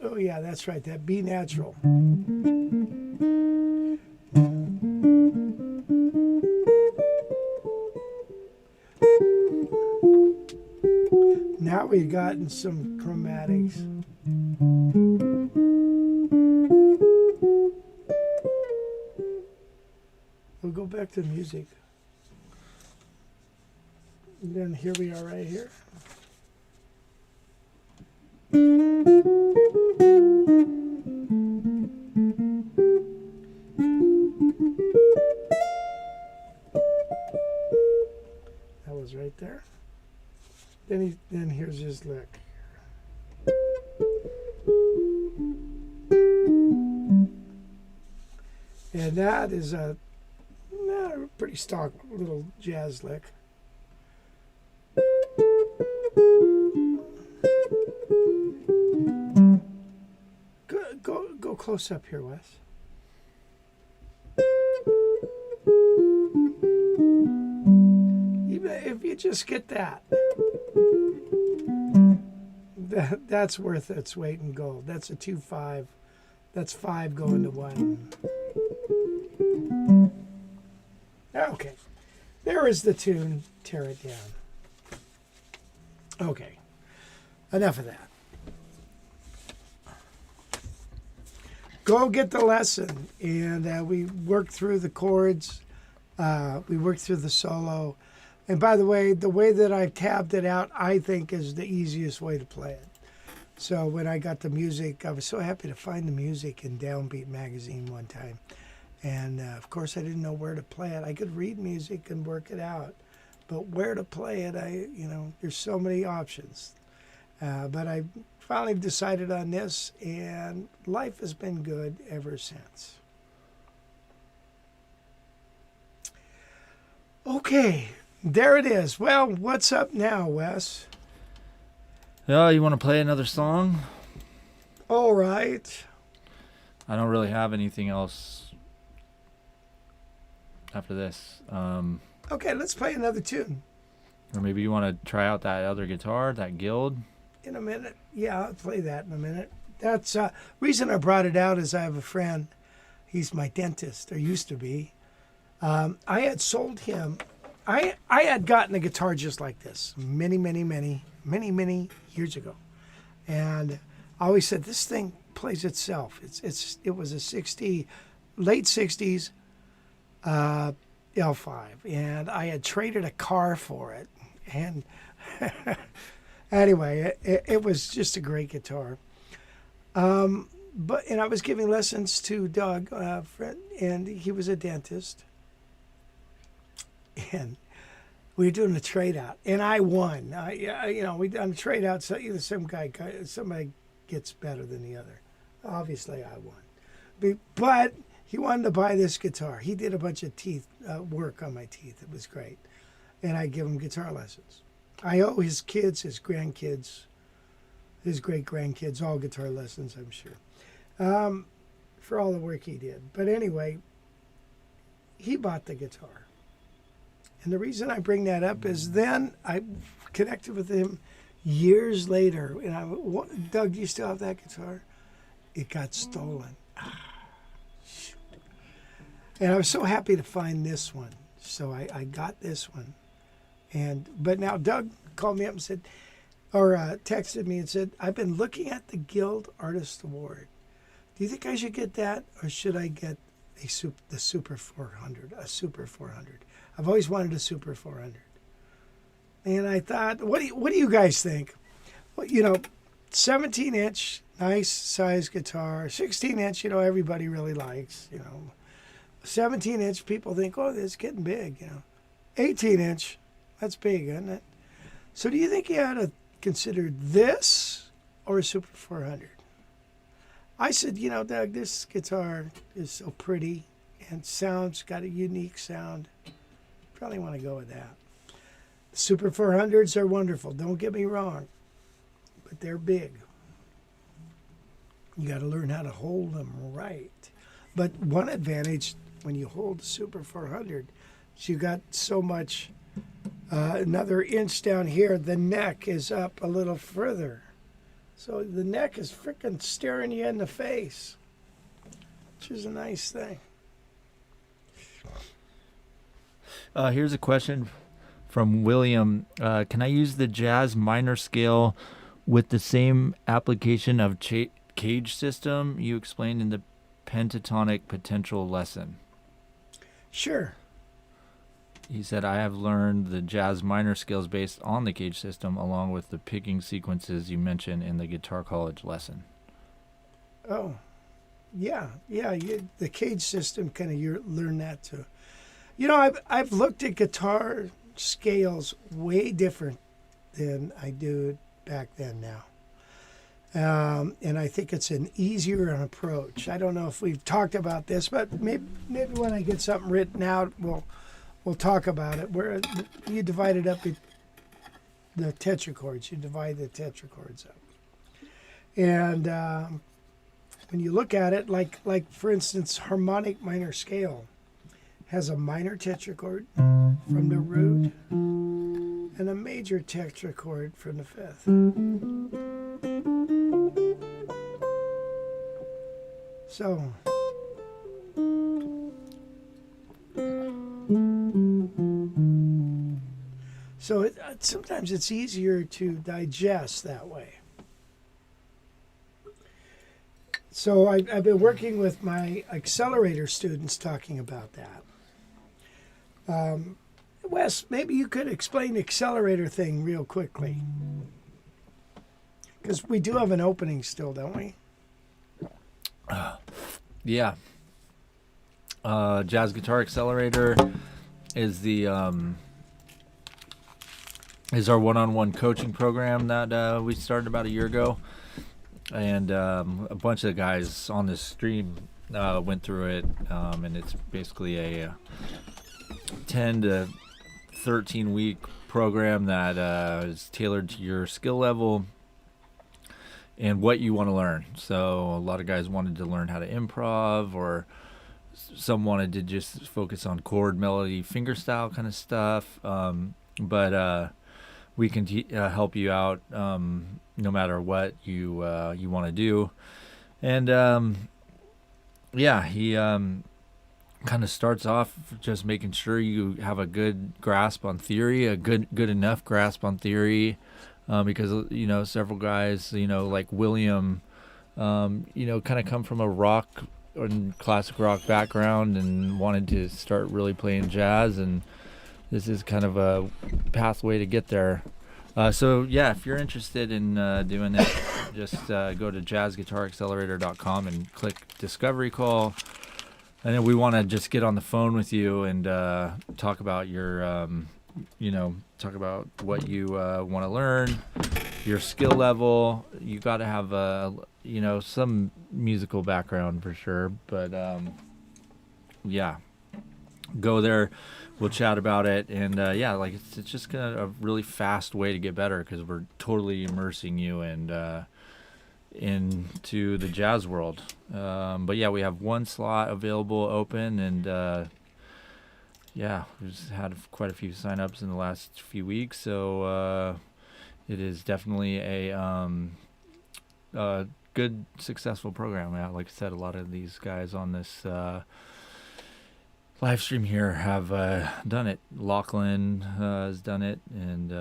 Oh yeah, that's right. That B natural. Now we've gotten some chromatics. We'll go back to music. And then here we are right here. That was right there. Then here's his lick. And that is a pretty stock little jazz lick. Go close up here, Wes. Even if you just get that's worth its weight in gold. That's a 2-5. That's 5 going to 1. Okay. There is the tune. Tear it down. Okay. Enough of that. Go get the lesson. And we worked through the chords. We worked through the solo. And by the way that I've tabbed it out, I think is the easiest way to play it. So when I got the music, I was so happy to find the music in Downbeat magazine one time. And of course, I didn't know where to play it. I could read music and work it out, but where to play it, there's so many options. But I finally decided on this, and life has been good ever since. Okay, there it is. Well, what's up now, Wes? Oh, you want to play another song? All right. I don't really have anything else after this. Okay, let's play another tune. Or maybe you want to try out that other guitar, that Guild. In a minute. Yeah, I'll play that in a minute. That's reason I brought it out is I have a friend. He's my dentist, or used to be. I had sold him. I had gotten a guitar just like this many years ago, and I always said this thing plays itself. It was a late '60s L5, and I had traded a car for it, and anyway, it was just a great guitar. And I was giving lessons to Doug, and he was a dentist. And we were doing a trade out, and I won. We done a trade out, so either somebody gets better than the other. Obviously, I won. But he wanted to buy this guitar. He did a bunch of teeth work on my teeth. It was great, and I give him guitar lessons. I owe his kids, his grandkids, his great-grandkids all guitar lessons, I'm sure, for all the work he did. But anyway, he bought the guitar. And the reason I bring that up is then I connected with him years later. And Doug, do you still have that guitar? It got stolen. Shoot. And I was so happy to find this one. So I got this one. But now Doug called me up and said, or texted me and said, I've been looking at the Guild Artist Award. Do you think I should get that, or should I get the Super 400, a Super 400? I've always wanted a Super 400. And I thought, what do you guys think? Well, 17-inch, nice size guitar. 16-inch, everybody really likes, 17-inch, people think, oh, it's getting big, 18-inch, that's big, isn't it? So do you think you ought to consider this or a Super 400? I said, Doug, this guitar is so pretty and got a unique sound. Probably want to go with that. The Super 400s are wonderful, don't get me wrong, but they're big. You got to learn how to hold them right. But one advantage when you hold the Super 400 is you got so much, another inch down here, the neck is up a little further. So the neck is freaking staring you in the face, which is a nice thing. Here's a question from William. Can I use the jazz minor scale with the same application of cage system you explained in the pentatonic potential lesson? Sure. He said, I have learned the jazz minor scales based on the cage system along with the picking sequences you mentioned in the Guitar College lesson. Oh, yeah. The cage system, you learn that too. I've looked at guitar scales way different than I do back then now. And I think it's an easier approach. I don't know if we've talked about this, but maybe when I get something written out, we'll talk about it. Where you divide it up, the tetrachords. You divide the tetrachords up. And when you look at it, like for instance, harmonic minor scale has a minor tetrachord from the root and a major tetrachord from the fifth. So sometimes it's easier to digest that way. So I've been working with my Accelerator students talking about that. Wes, maybe you could explain the Accelerator thing real quickly. Because we do have an opening still, don't we? Yeah. Jazz Guitar Accelerator is is our one-on-one coaching program that we started about a year ago, and a bunch of the guys on this stream went through it, and it's basically a 10 to 13 week program that is tailored to your skill level and what you want to learn. So a lot of guys wanted to learn how to improv, or some wanted to just focus on chord, melody, fingerstyle kind of stuff. But we can help you out no matter what you want to do. And yeah, he kind of starts off just making sure you have a good grasp on theory, a good enough grasp on theory, because several guys like William kind of come from a rock and classic rock background and wanted to start really playing jazz, and this is kind of a pathway to get there. So yeah, if you're interested in doing it, just go to jazzguitaraccelerator.com and click Discovery Call. And then we want to just get on the phone with you and talk about your, talk about what you want to learn, your skill level. You got to have some musical background for sure. But yeah, go there. We'll chat about it. And yeah, like it's just kind of a really fast way to get better, because we're totally immersing you and into the jazz world. But yeah, we have one slot available open, and yeah, we've had quite a few signups in the last few weeks, so it is definitely a good, successful program. Yeah, like I said, a lot of these guys on this live stream here have done it. Lachlan has done it, and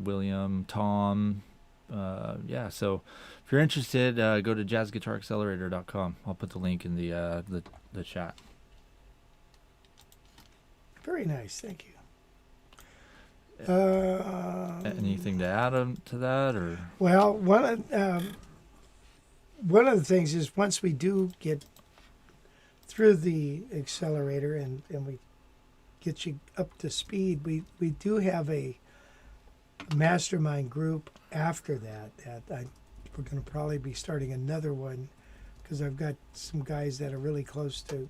William, Tom. Yeah, so if you're interested, go to jazzguitaraccelerator.com. I'll put the link in the chat. Very nice, thank you. Anything to add to that, or? Well, one of the things is, once we do get through the accelerator and we get you up to speed, we do have a mastermind group after that we're going to probably be starting another one, because I've got some guys that are really close to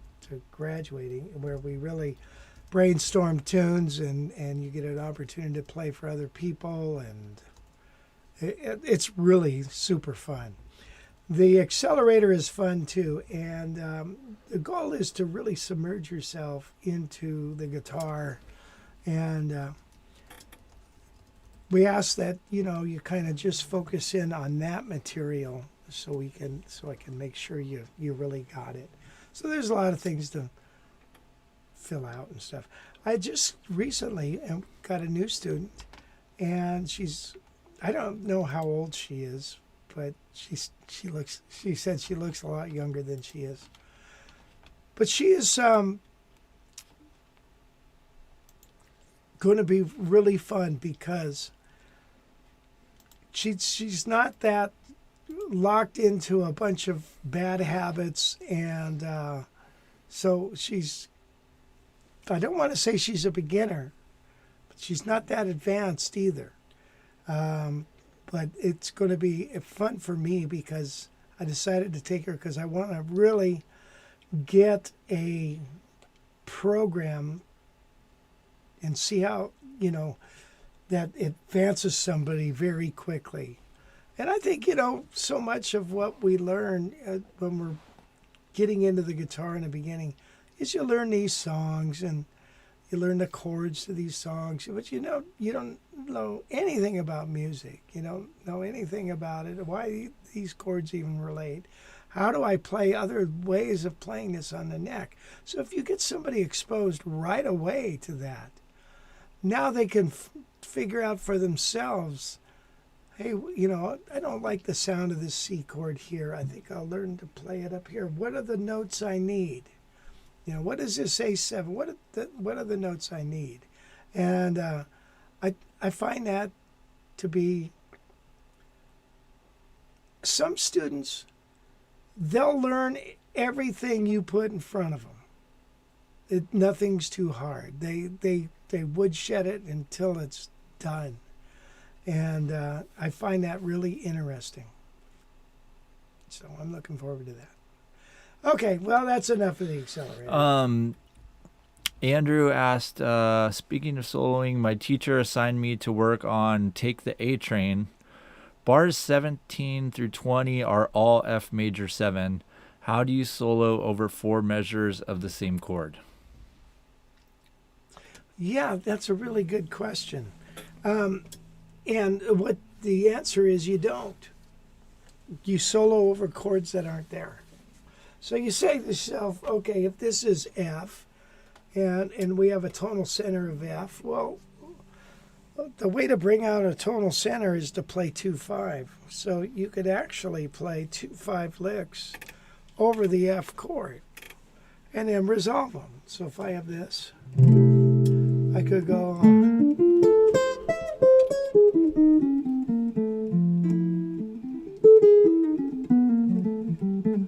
graduating, where we really brainstorm tunes and you get an opportunity to play for other people, and it's really super fun. The accelerator is fun too, and the goal is to really submerge yourself into the guitar, and we ask that you kind of just focus in on that material, so I can make sure you really got it. So there's a lot of things to fill out and stuff. I just recently got a new student, and I don't know how old she is, but she said she looks a lot younger than she is. But she is going to be really fun, because she's not that locked into a bunch of bad habits, and so I don't want to say she's a beginner, but she's not that advanced either. But it's going to be fun for me, because I decided to take her because I want to really get a program and see how, that advances somebody very quickly. And I think, so much of what we learn when we're getting into the guitar in the beginning is you learn these songs and you learn the chords to these songs, but you don't know anything about music. You don't know anything about it, why these chords even relate. How do I play other ways of playing this on the neck? So if you get somebody exposed right away to that, now they can figure out for themselves, hey, I don't like the sound of this C chord here. I think I'll learn to play it up here. What are the notes I need? What is this A7? What are the notes I need? And I find that to be, some students, they'll learn everything you put in front of them. nothing's too hard. They woodshed it until it's done, and I find that really interesting. So I'm looking forward to that. Okay, well, that's enough of the Accelerator. Andrew asked, speaking of soloing, my teacher assigned me to work on Take the A Train. Bars 17 through 20 are all F major 7. How do you solo over 4 measures of the same chord? Yeah, that's a really good question. And what the answer is, you don't. You solo over chords that aren't there. So you say to yourself, okay, if this is F, and we have a tonal center of F, well, the way to bring out a tonal center is to play 2-5. So you could actually play 2-5 licks over the F chord and then resolve them. So if I have this, I could go,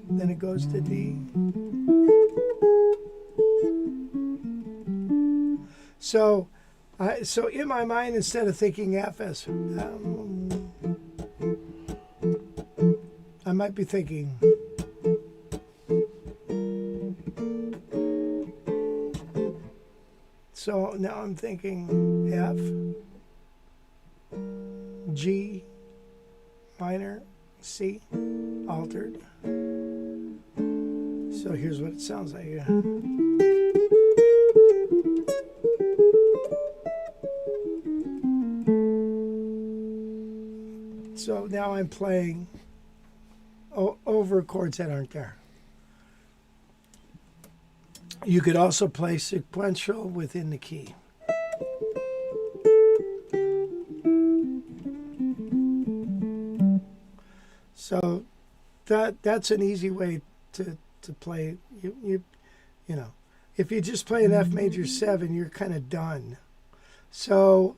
then it goes to D. So in my mind, instead of thinking F as, I might be thinking, so now I'm thinking F, G, minor, C, altered. So here's what it sounds like. So now I'm playing over chords that aren't there. You could also play sequential within the key. So that's an easy way to play. You know, if you just play an F major 7, you're kind of done. So,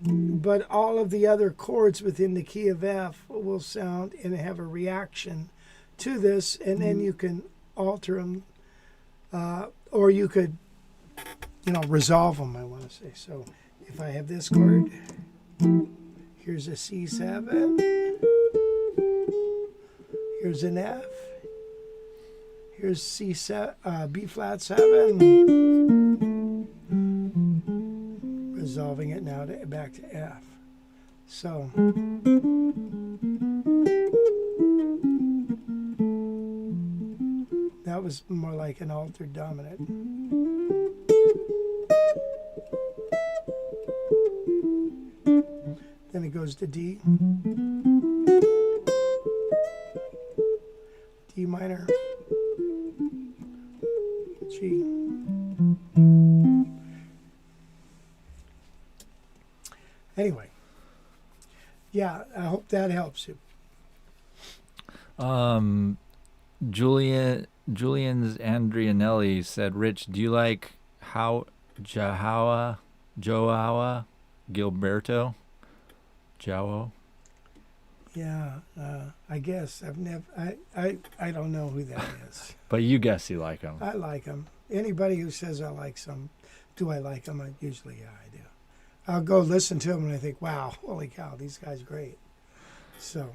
but all of the other chords within the key of F will sound and have a reaction to this, and then you can alter them, or you could, resolve them, I want to say. So if I have this chord, here's a C7, here's an F, here's C7, B flat 7, resolving it now back to F. So that was more like an altered dominant. Then it goes to D. D minor. G. Anyway, yeah, I hope that helps you. Julian's Andrianelli said, Rich, do you like Joao Gilberto? Joao? Yeah, I guess I've never. I don't know who that is. But you guess you like him. I like him. Anybody who says I like some, do I like him? Usually, yeah, I do. I'll go listen to him and I think, wow, holy cow, these guys great. So.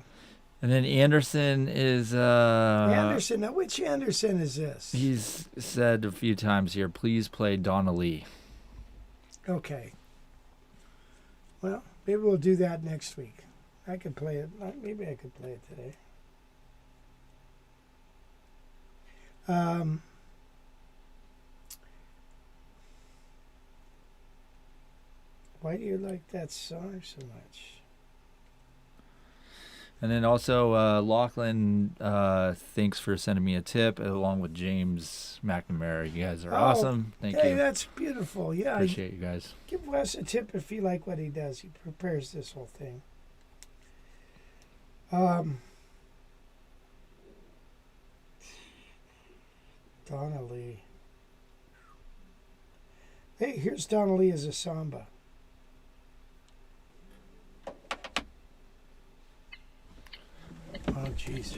And then Anderson is... Anderson, now which Anderson is this? He's said a few times here, please play Donna Lee. Okay. Well, maybe we'll do that next week. I could play it. Maybe I could play it today. Why do you like that song so much? And then also Lachlan, thanks for sending me a tip, along with James McNamara. You guys are awesome. Thank you. That's beautiful. Yeah, Appreciate you guys. Give Wes a tip if you like what he does. He prepares this whole thing. Donna Lee. Hey, here's Donna Lee as a samba. Oh, jeez.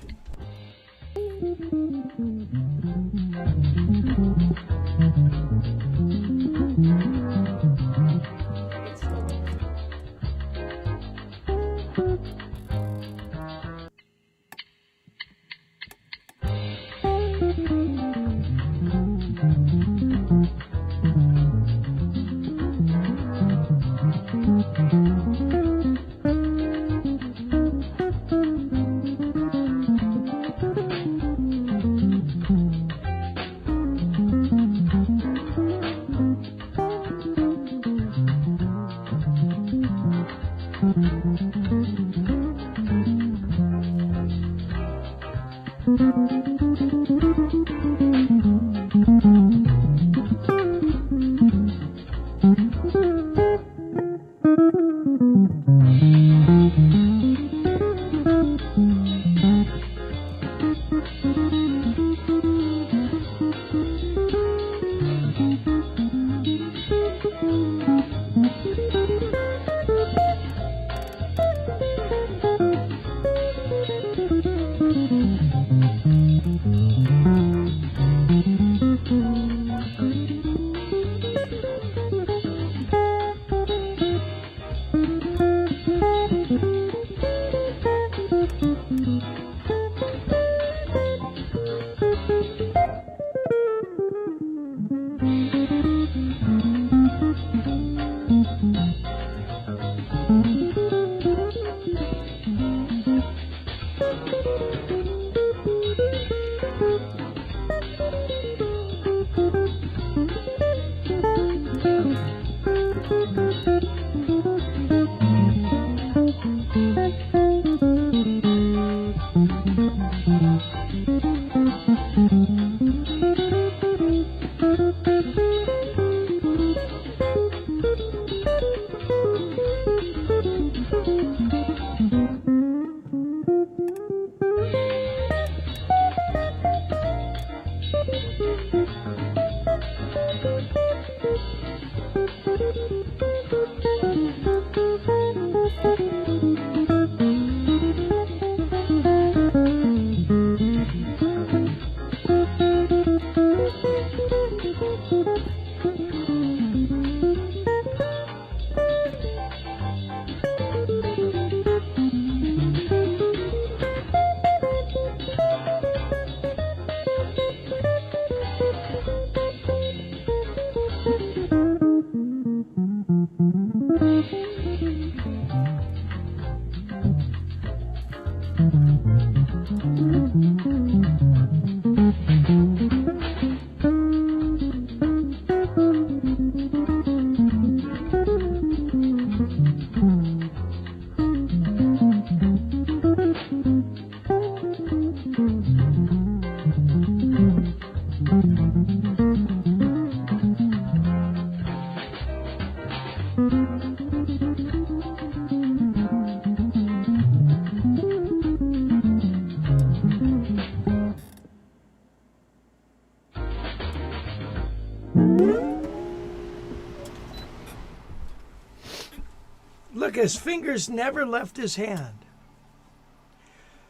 Look, his fingers never left his hand.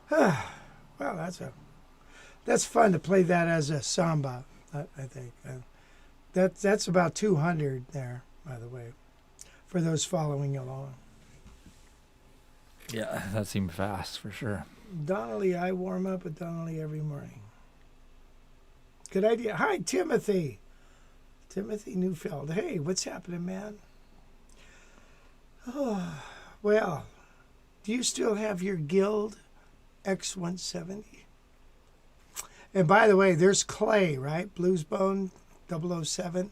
Well, that's fun to play that as a samba, I think. That's about 200 there, by the way, for those following along. Yeah, that seemed fast for sure. Donnelly, I warm up with Donnelly every morning. Good idea. Hi, Timothy. Timothy Neufeld. Hey, what's happening, man? Oh, well, do you still have your Guild X170? And by the way, there's Clay, right? Bluesbone 007.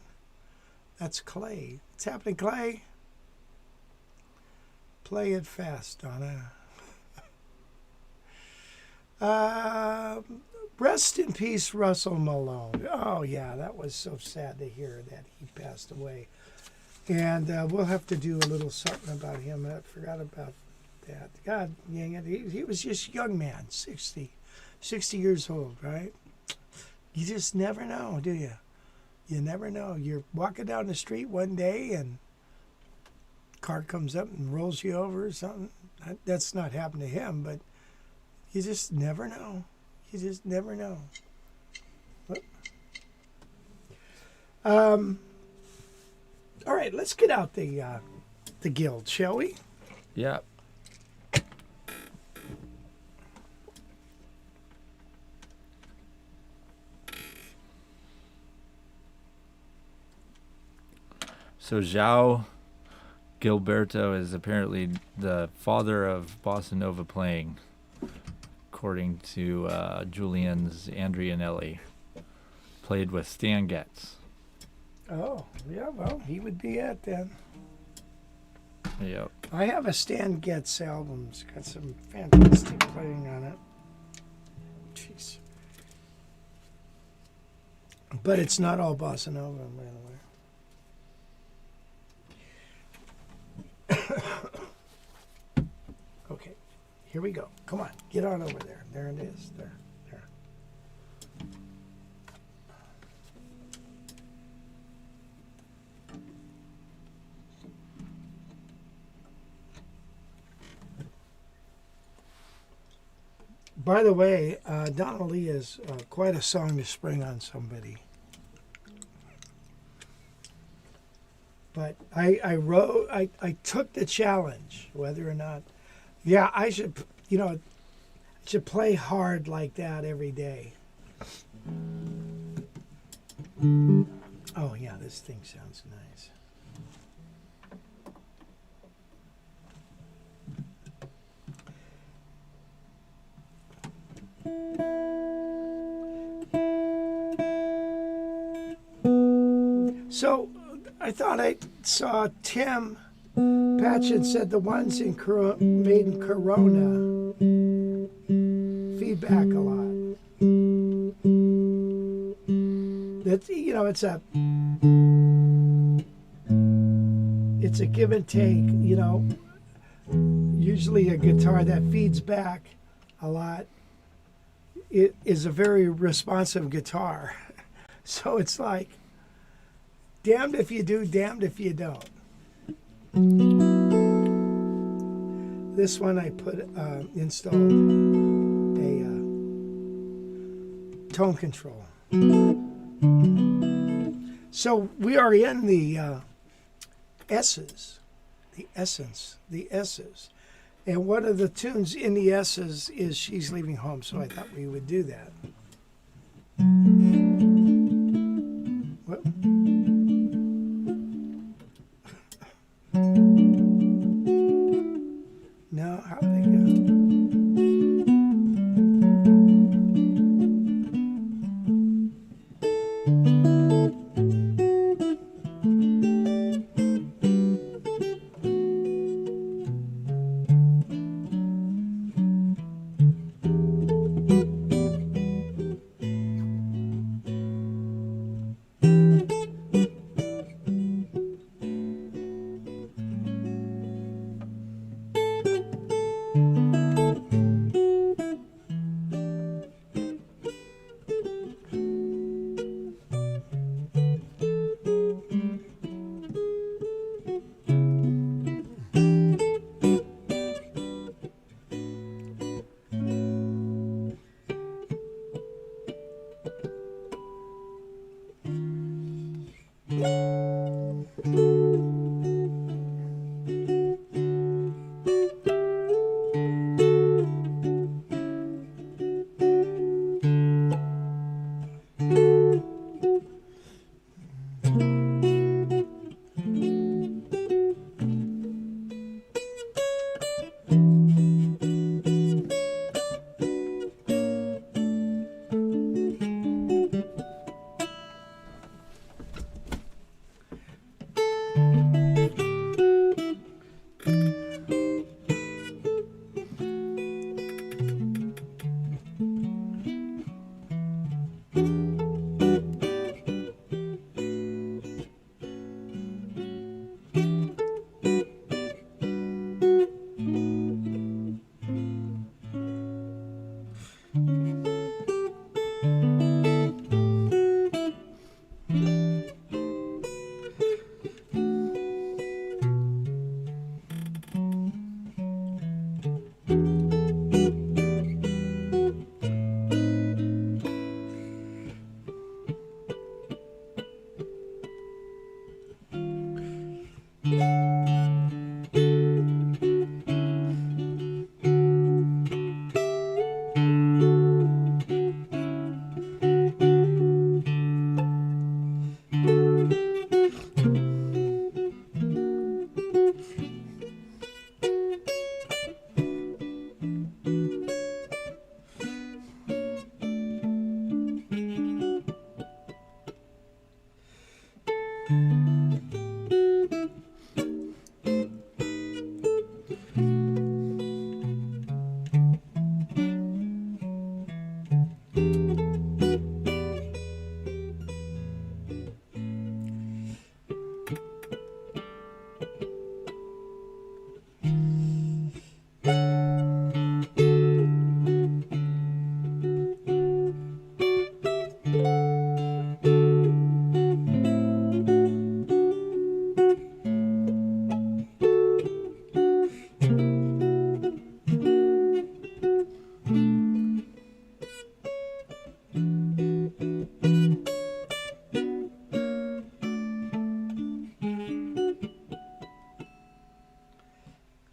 That's Clay. What's happening, Clay? Play it fast, Donna. Rest in peace, Russell Malone. Oh, yeah, that was so sad to hear that he passed away. And we'll have to do a little something about him. I forgot about that. God dang it. He was just a young man, 60 years old, right? You just never know, do you? You never know. You're walking down the street one day and a car comes up and rolls you over or something. That's not happened to him, but you just never know. You just never know. All right, let's get out the Guild, shall we? Yeah. So João Gilberto is apparently the father of bossa nova playing, according to Julian's Andrianelli. Played with Stan Getz. Oh, yeah, well, he would be it then. Yep. I have a Stan Getz album. It's got some fantastic playing on it. Jeez. But it's not all bossa nova, by the way. Okay, here we go. Come on, get on over there. There it is. There. By the way, Donnelly is quite a song to spring on somebody. But I took the challenge, whether or not, yeah, I should play hard like that every day. Oh yeah, this thing sounds nice. So I thought I saw Tim Patchen said the ones made in Corona feedback a lot. That it's a give and take. Usually a guitar that feeds back a lot. It is a very responsive guitar, so it's like damned if you do, damned if you don't. This one I installed a tone control. So we are in the S's, the S's. And one of the tunes in the S's is She's Leaving Home, so I thought we would do that. Whoop.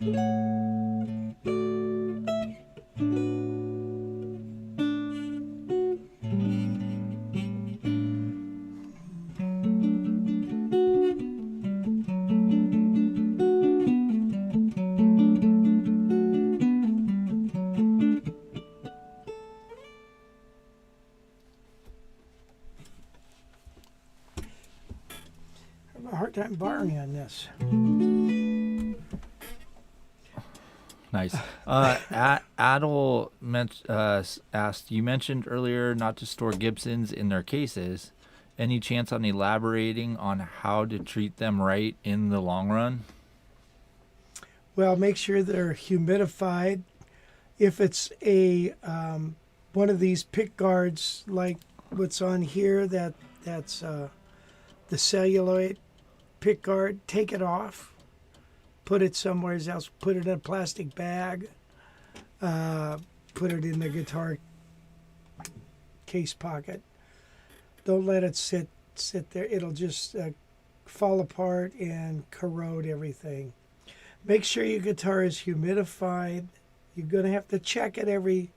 I have a hard time barring on this. Nice. Adel asked, you mentioned earlier not to store Gibsons in their cases. Any chance on elaborating on how to treat them right in the long run? Well, make sure they're humidified. If it's a one of these pick guards like what's on here, that's the celluloid pick guard, take it off. Put it somewhere else. Put it in a plastic bag. Put it in the guitar case pocket. Don't let it sit there. It'll just fall apart and corrode everything. Make sure your guitar is humidified. You're going to have to check it every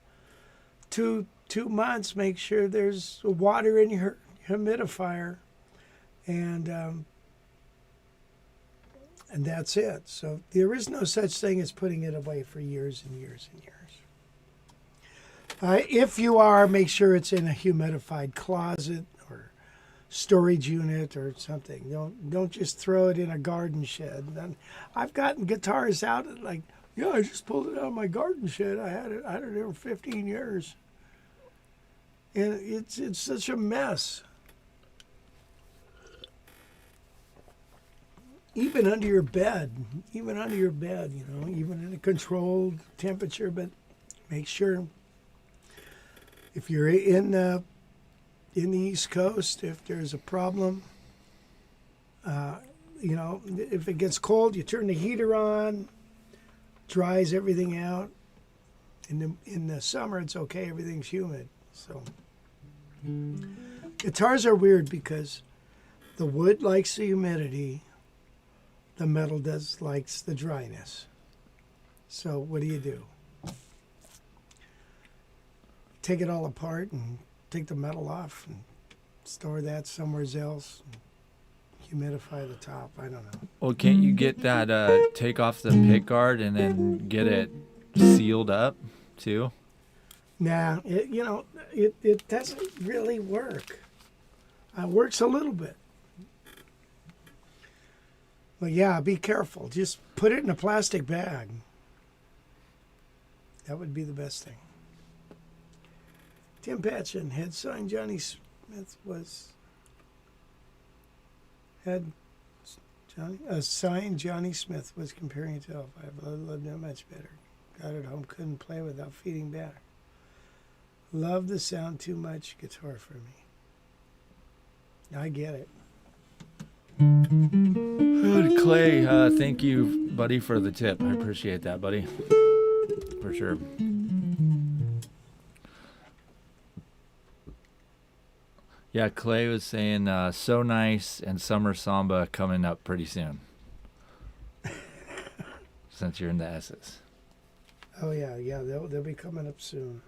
two months. Make sure there's water in your humidifier, and that's it. So there is no such thing as putting it away for years and years and years. If you are, make sure it's in a humidified closet or storage unit or something. Don't just throw it in a garden shed. And I've gotten guitars out like, yeah, I just pulled it out of my garden shed. I had it there for 15 years. And it's such a mess. Even under your bed, even in a controlled temperature, but make sure if you're in the East Coast, if there's a problem, if it gets cold, you turn the heater on, dries everything out. In the summer, it's okay, everything's humid. So guitars are weird because the wood likes the humidity. The metal likes the dryness. So what do? Take it all apart and take the metal off and store that somewhere else. Humidify the top. I don't know. Well, can't you get that, take off the pick guard and then get it sealed up too? Nah, it doesn't really work. It works a little bit. But yeah, be careful. Just put it in a plastic bag. That would be the best thing. Tim Patchen had signed Johnny Smith signed Johnny Smith was comparing it to I loved it much better. Got it home, couldn't play without feeding back. Love the sound too much guitar for me. I get it. Clay, thank you, buddy, for the tip. I appreciate that, buddy. For sure. Yeah, Clay was saying So Nice and Summer Samba coming up pretty soon. Since you're in the S's. Oh, yeah, they'll be coming up soon.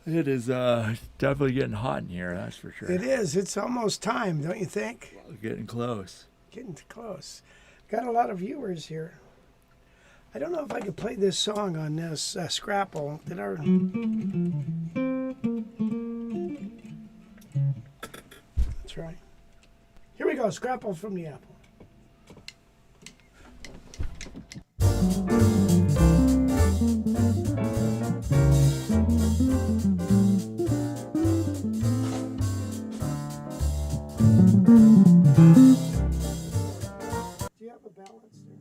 It is definitely getting hot in here, that's for sure. It is. It's almost time, don't you think? Getting close. Getting close. Got a lot of viewers here. I don't know if I could play this song on this Scrapple. That's right. Here we go, Scrapple from the Apple. Do you have a balance there?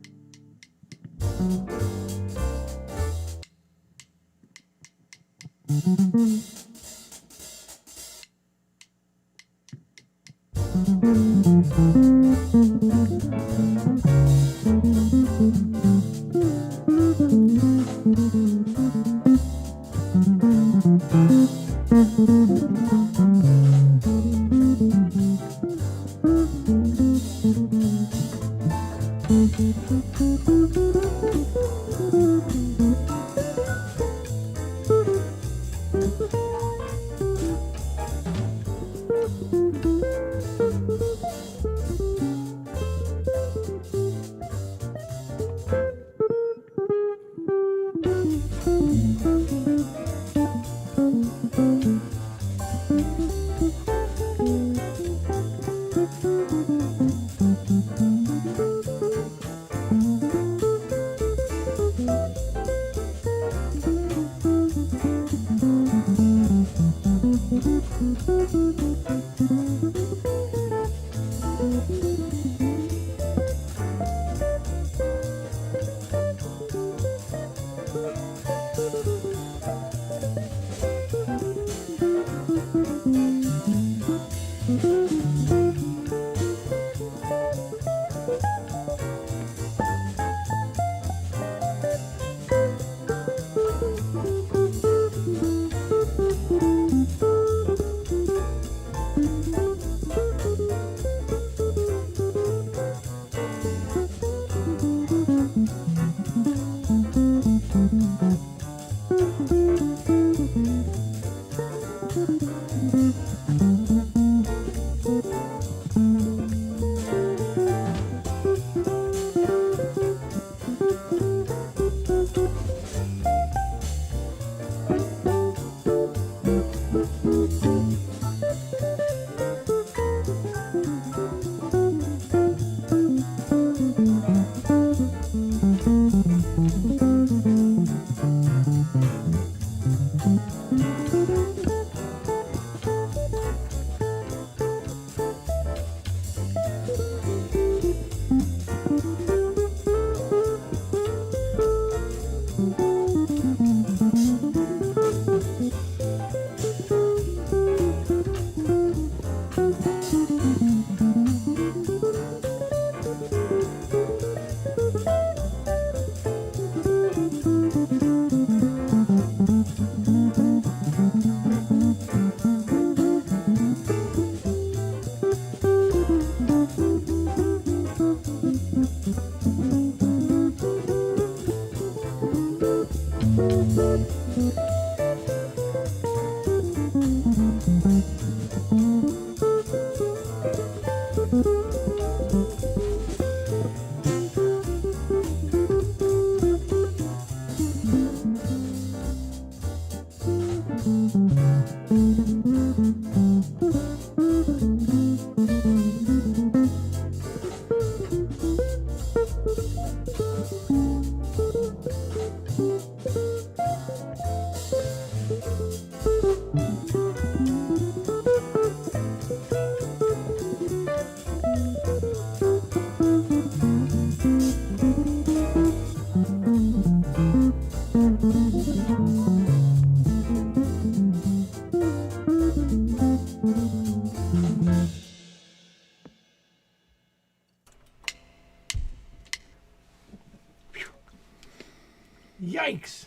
Yikes.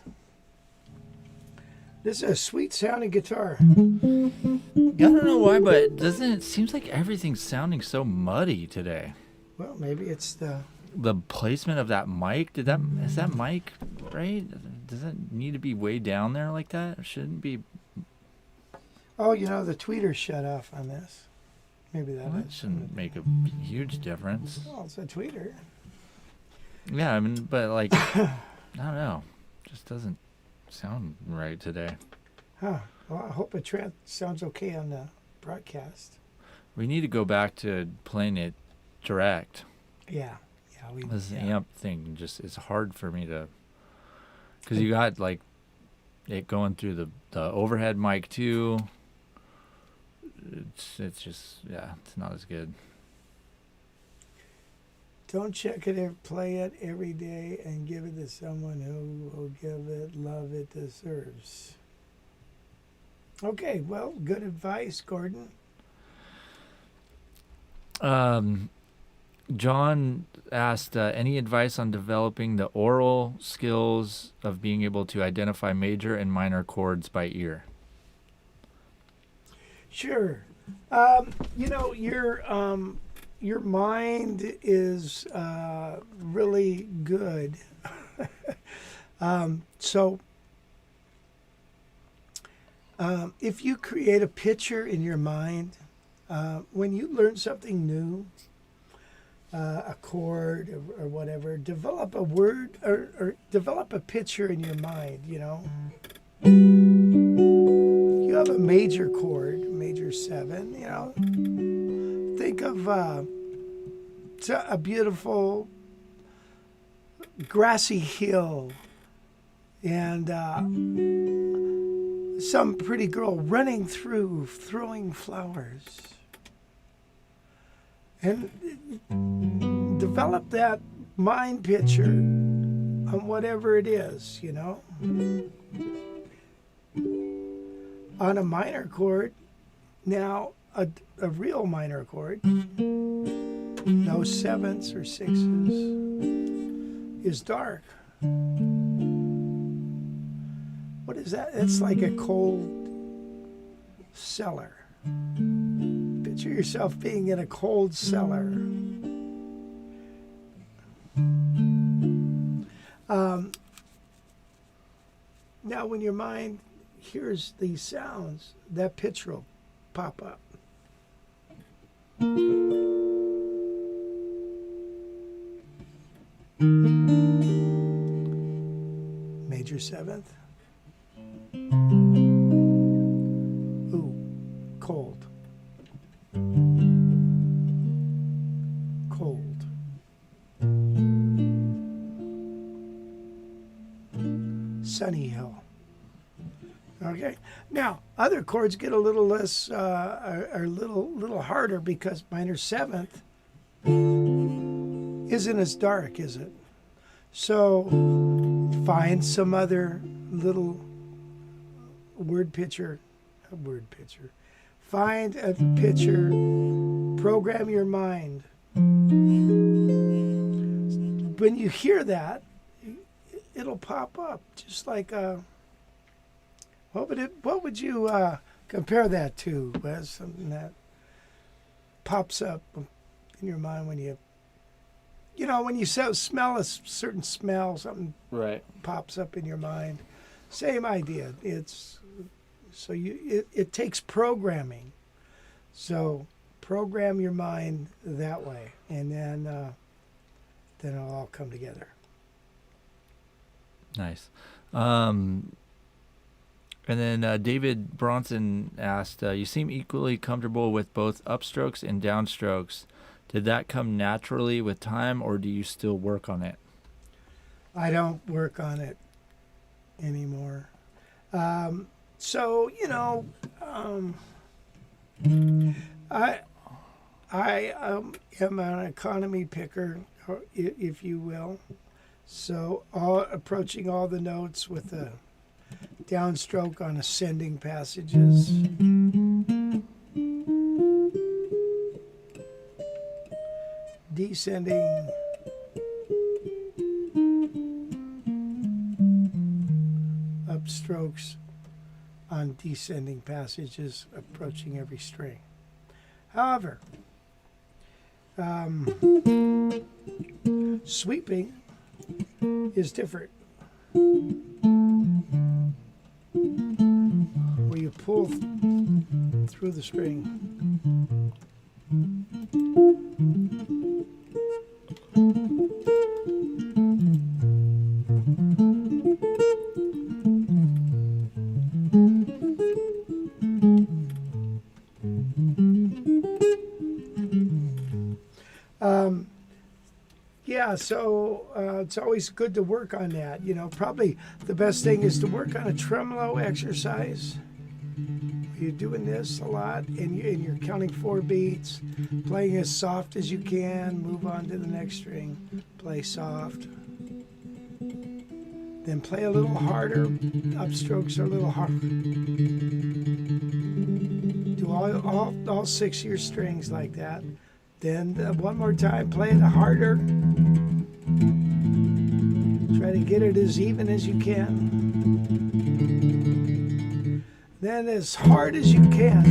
This is a sweet sounding guitar. I don't know why, but doesn't it seems like everything's sounding so muddy today? Well, maybe it's The placement of that mic, is that mic right? Does it need to be way down there like that? It shouldn't be. Oh, you know, the tweeter's shut off on this. Maybe that That shouldn't make a huge difference. Well, it's a tweeter. Yeah, I mean, but like, I don't know, just doesn't sound right today. Huh. Well, I hope it sounds okay on the broadcast. We need to go back to playing it direct. Yeah. This amp thing just is hard for me to, because you got like it going through the overhead mic too. It's just, yeah, it's not as good. Don't check it or play it every day and give it to someone who will give it love it deserves. Okay, well, good advice, Gordon. John asked, any advice on developing the oral skills of being able to identify major and minor chords by ear? Sure. You know, your mind is really good. So if you create a picture in your mind, when you learn something new, a chord or whatever, develop a word or develop a picture in your mind, you know. You have a major chord, major 7, you know. Think of a beautiful grassy hill and some pretty girl running through throwing flowers. And develop that mind picture on whatever it is, you know. On a minor chord, now a real minor chord, no sevenths or sixes, is dark. What is that? It's like a cold cellar. Picture yourself being in a cold cellar. Now, when your mind hears these sounds, that pitch will pop up. Major seventh. Ooh, cold. Cold. Sunny Hill. Okay. Now, other chords get a little less, are a little harder because minor seventh isn't as dark, is it? So find some other little word picture. Find a picture. Program your mind. When you hear that, it'll pop up just like what would you compare that to, Wes? Something that pops up in your mind when you when you smell a certain smell, something Right. pops up in your mind. Same idea. It takes programming. So program your mind that way, and then it'll all come together. Nice. And then David Bronson asked, you seem equally comfortable with both upstrokes and downstrokes. Did that come naturally with time, or do you still work on it? I don't work on it anymore. I am an economy picker, if you will. So approaching all the notes with a downstroke on ascending passages. Descending. Upstrokes on descending passages, approaching every string. However, sweeping is different. Where you pull through the string. So it's always good to work on that. Probably the best thing is to work on a tremolo exercise. You're doing this a lot, and you're counting 4 beats, playing as soft as you can, move on to the next string, play soft. Then play a little harder, upstrokes are a little harder. Do all 6 of your strings like that. Then one more time, play it harder. Try to get it as even as you can. Then as hard as you can.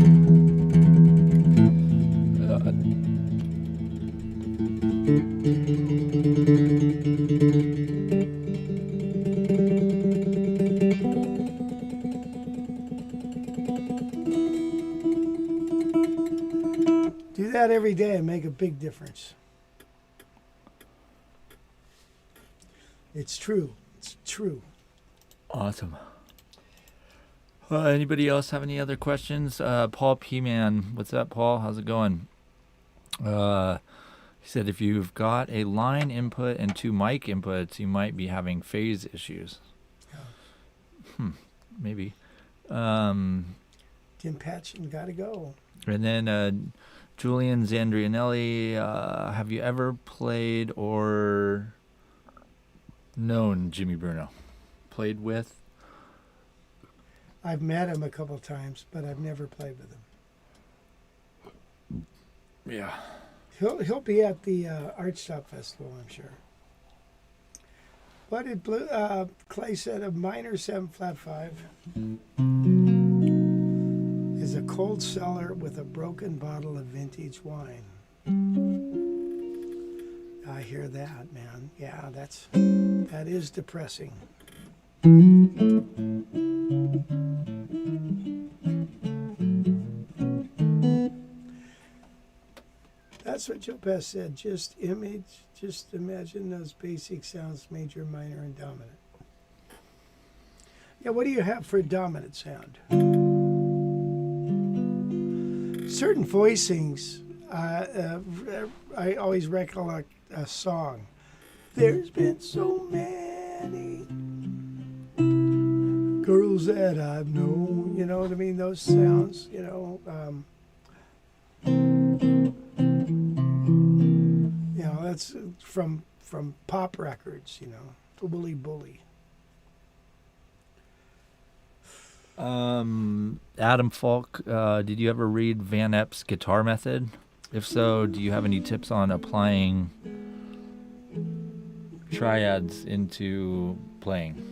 Do that every day and make a big difference. It's true. It's true. Awesome. Anybody else have any other questions? Paul P-Man. What's up, Paul? How's it going? He said if you've got a line input and 2 mic inputs, you might be having phase issues. Maybe. Tim Patchen, gotta go. And then Julian Zandrianelli, have you ever played or known Jimmy Bruno? Played with? I've met him a couple times, but I've never played with him. Yeah. He'll be at the Archstop Festival, I'm sure. What did Clay said? A minor 7 flat 5 is a cold cellar with a broken bottle of vintage wine. I hear that, man. Yeah, that is depressing. That's what Joe Pass said. Just imagine those basic sounds, major, minor, and dominant. Yeah, what do you have for a dominant sound? Certain voicings, I always recollect a song. There's been so many girls that I've known, you know what I mean? Those sounds, you know. You know, that's from pop records, you know. Woolly Bully. Adam Falk, did you ever read Van Epp's Guitar Method? If so, do you have any tips on applying triads into playing?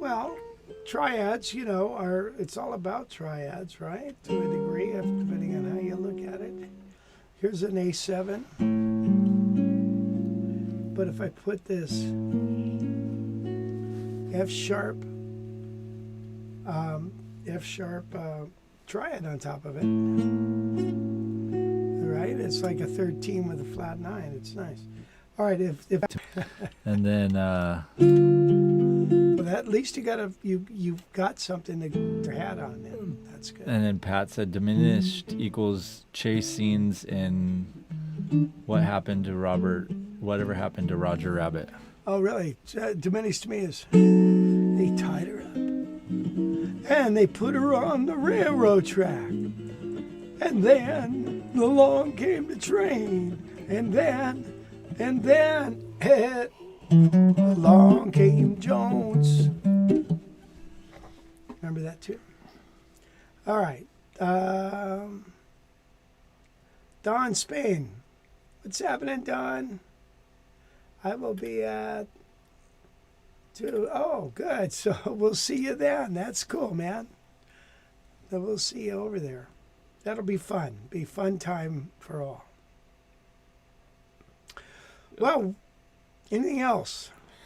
Well, triads, you know, it's all about triads, right? To a degree, depending on how you look at it. Here's an A7. But if I put this F sharp triad on top of it, right? It's like a 13 with a flat 9. It's nice. All right, if And then well, at least you've got something to add on then. That's good. and then Pat said diminished equals chase scenes in whatever happened to Roger Rabbit. Oh, really? Diminished to me is they tied her up and they put her on the railroad track, and then along came the train, and then along came Jones. Remember that too? All right. Don Spain. What's happening, Don? I will be at 2. Oh, good. So we'll see you then. That's cool, man. So we'll see you over there. That'll be fun. Be fun time for all. Well, anything else?